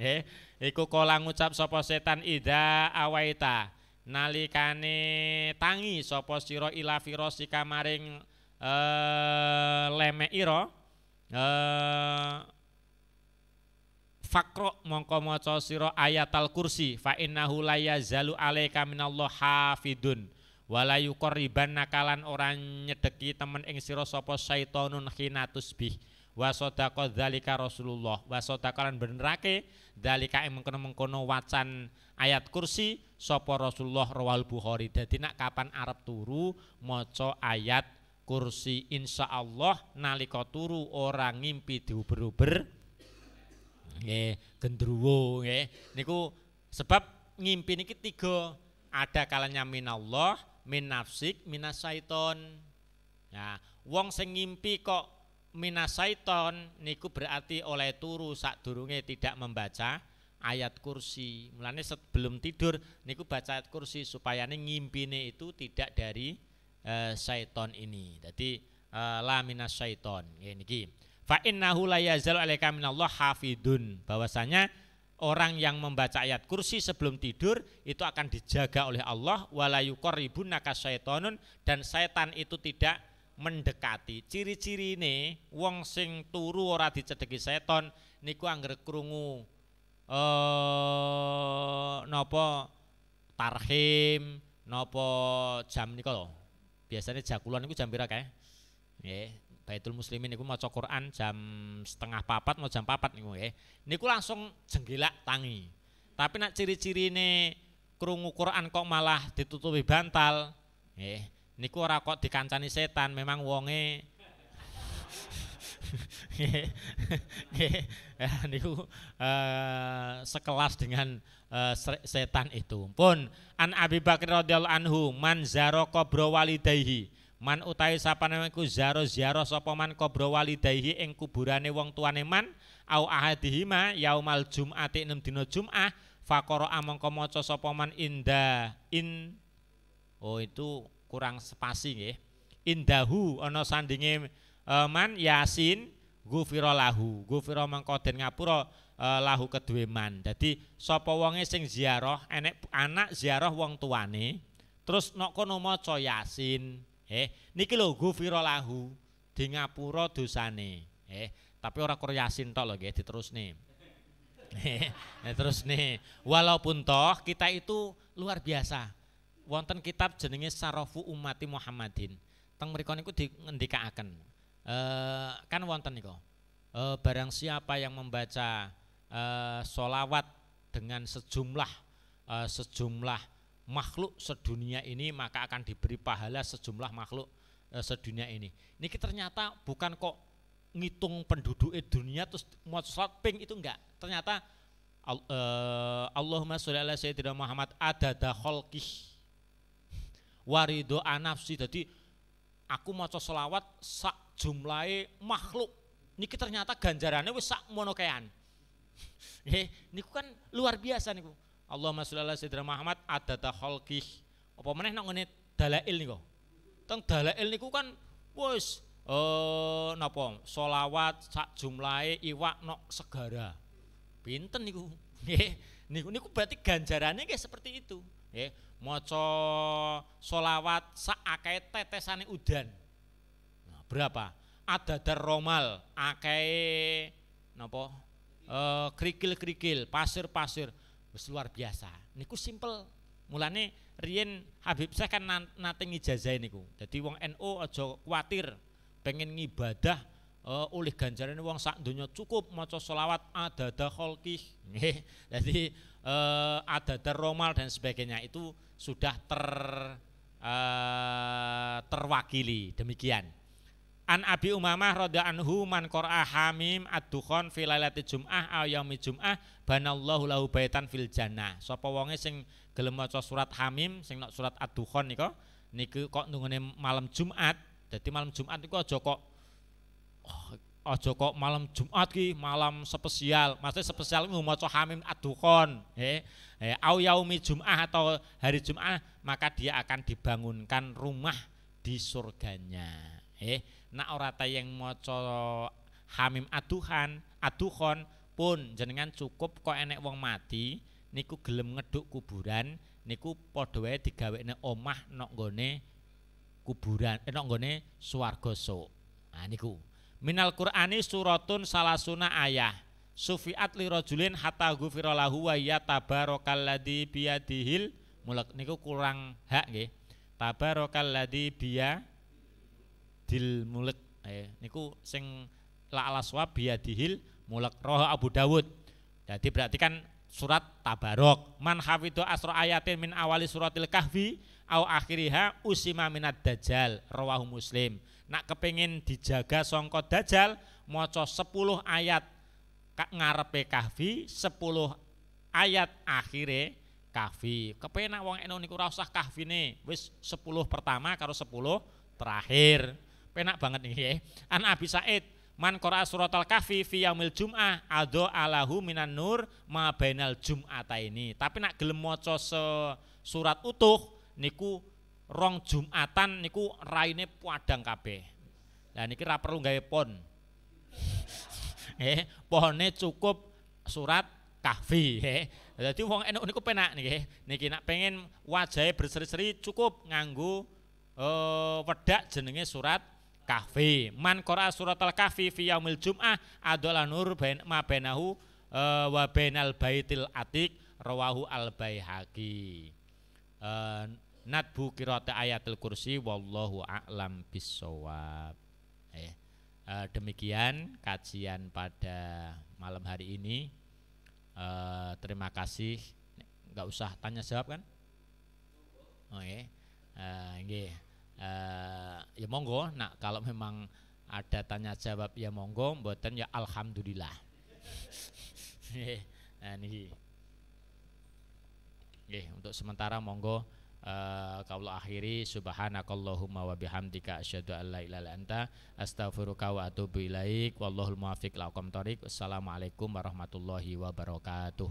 Iku kala ngucap sapa setan ida awaita nalikane tangi sapa sira ila firasika maring lemek ira fakro mongko maca sira ayatal kursi fa innahu la yazalu alaika minallah hafidun wala yuqriban nakalan orang nyedeki temen ing sira sapa syaitonun khinatus bih wa sadaqa dzalika Rasulullah wa sadaqalan benerake dzalika ing mengkono-mengkono wacan ayat kursi sapa Rasulullah rawal Bukhari. Dadi nak kapan arep turu maca ayat kursi insyaallah nalika turu orang ngimpi diuber-uber gendruwo niku sebab ngimpi niki tiga, ada kalanya minallah, min nafsik, minasyaiton. Nah, wong sing ngimpi kok minasyaiton niku berarti oleh turu sadurunge tidak membaca ayat kursi. Mulane sebelum tidur niku baca ayat kursi supaya ngimpine itu tidak dari syaiton ini. Jadi la minasyaiton niki. Fa innahu la yazalu alaika minallah hafidun, bahwasanya orang yang membaca ayat kursi sebelum tidur itu akan dijaga oleh Allah, wala yuqarribunaka syaitonun, dan setan itu tidak mendekati. Ciri-ciri ini wong sing turu ora dicedheki seton niku angger krungu napa tarhim napa jam nika lho. Biasanya jakulon niku jam pira kae? Nggih, Baitul Muslimin niku maca Quran jam 3:30 mau jam 4 niku nggih. Niku langsung jenggelak tangi. Tapi nak ciri-cirine krungu Quran kok malah ditutupi bantal, nggih. Niku ora kok dikancani setan, memang wonge niku sekelas dengan setan itu. Pun an Abi Bakar radhiyallahu anhu man zara qabra walidayhi, man utahe sapane iku zaro sapa man qabra walidayhi ing kuburane wong tuane man, au ahadihima yaumal jum'ati ing dina Jumat, faqara mongko maca sapa man itu kurang spasi nggih. Indahu ana sandinge man Yasin ghufira lahu. Ghufira mangko den ngapura lahu kedue man. Dadi sapa wonge sing ziarah enek anak ziarah wong tuane terus nok kono maca Yasin, niki lho ghufira lahu, di ngapura dosane. Tapi ora kur Yasin tok lho nggih, diterusne. Terus nih, walaupun toh kita itu luar biasa. Wonten kitab jenenge Sarafu Ummati Muhammadin. Teng mriku niku ngendikaaken. Kan wonten niku. Barang siapa yang membaca sholawat dengan sejumlah makhluk sedunia ini, maka akan diberi pahala sejumlah makhluk sedunia ini. Niki ternyata bukan kok ngitung penduduk dunia terus mau sholat ping itu enggak. Ternyata Allahumma sholli ala sayyidina Muhammad adada khalqih warido anafsi. Jadi aku maca selawat sak jumlahe makhluk. Niki ternyata ganjarannya wis sak mono kean. Niku kan luar biasa niku. Allahumma sholli ala sayyidina Muhammad adada khalqih. Apa meneh nang ngene dalail niku. Teng dalail niku kan wis napa selawat sak jumlahe iwak nok segara. Pinten niku? Niku berarti ganjarannya kayak seperti itu. Maca sholawat sak akeh tetesane udan. Nah, berapa? Adadar romal akeh napa? Krikil-krikil, pasir-pasir. Wis luar biasa. Niku simpel. Mulane riyen Habib Syekh kan nate ngijazah niku. Dadi wong NU aja kuwatir pengen ngibadah oleh ganjaran wong sak donya cukup maca sholawat adada khalqih. Jadi adada romal dan sebagainya itu sudah terwakili demikian. An Abi Umamah radhiyallahu anhu man qara'a Hamim ad-Dukhan fi lailati Jum'ah aw yaumi Jum'ah banallahu lahu baitan fil jannah. Sapa wonge sing gelem maca surat Hamim sing nok surat ad-Dukhan niku kok nungone malam Jumat. Dadi malam Jumat niku aja kok malam Jumat ki malam spesial. Maksudnya spesial itu maca Hamim ad-Dukhan. Au yaumi Jum'ah atau hari Jumat, maka dia akan dibangunkan rumah di surganya. Nak ora tayang maca Hamim ad-Dukhan pun jenengan cukup kok enek wong mati niku gelem ngeduk kuburan niku padha wae digawekne omah nok nggone kuburan nok nggone swarga sok. Nah niku minal Qur'ani suratun salasuna ayah sufiat li rajulin hatta ghufira lahu wa ya tabarakalladzi biyadihil mulk. Niku kurang hak nggih. Tabarakalladzi biyadil mulk. Niku sing la alaswab biyadihil mulk roh Abu Dawud. Jadi berarti kan surat Tabarok. Man hafidhu asra ayatin min awali suratil kahfi au akhiriha usima minad dajjal rawahu Muslim. Nak kepengin dijaga sangka dajjal maca 10 ayat ngarepe kahfi, 10 ayat akhire kahfi. Kepenak wong eno niku ora usah kahfine, wis 10 pertama karo 10 terakhir. Penak banget niki. An Abi Said man qara'a suratal kahfi fi yaumil jum'ah ado alahu minan nur ma bainal jum'ataini. Tapi nak gelem maca surat utuh niku rong Jumatan niku raine padang kabeh. Lah niki ra perlu gawe pon. Pohone cukup surat Kahfi. Jadi wong NU niku penak niki. Niki nak pengen wajahe berseri-seri cukup nganggo wedak jenenge surat Kahfi. Man qara suratal Kahfi fi yaumil jum'ah adalah nur ma bainahu wa bainal baitil atiq rawahu al Baihaqi. Natbu qiraat ayatul kursi wallahu a'lam bissawab. Demikian kajian pada malam hari ini. Terima kasih. Enggak usah tanya jawab kan? Oke. Nggih. Ya monggo. Nah, kalau memang ada tanya jawab ya monggo, mboten ya alhamdulillah. Niki. Nggih, untuk sementara monggo kaula akhiri subhanakallahumma wa bihamdika asyhadu an la ilaha illa anta astaghfiruka wa atubu ilaik wallahul muwaffiq ila aqwamit thoriq. Wassalamualaikum warahmatullahi wabarakatuh.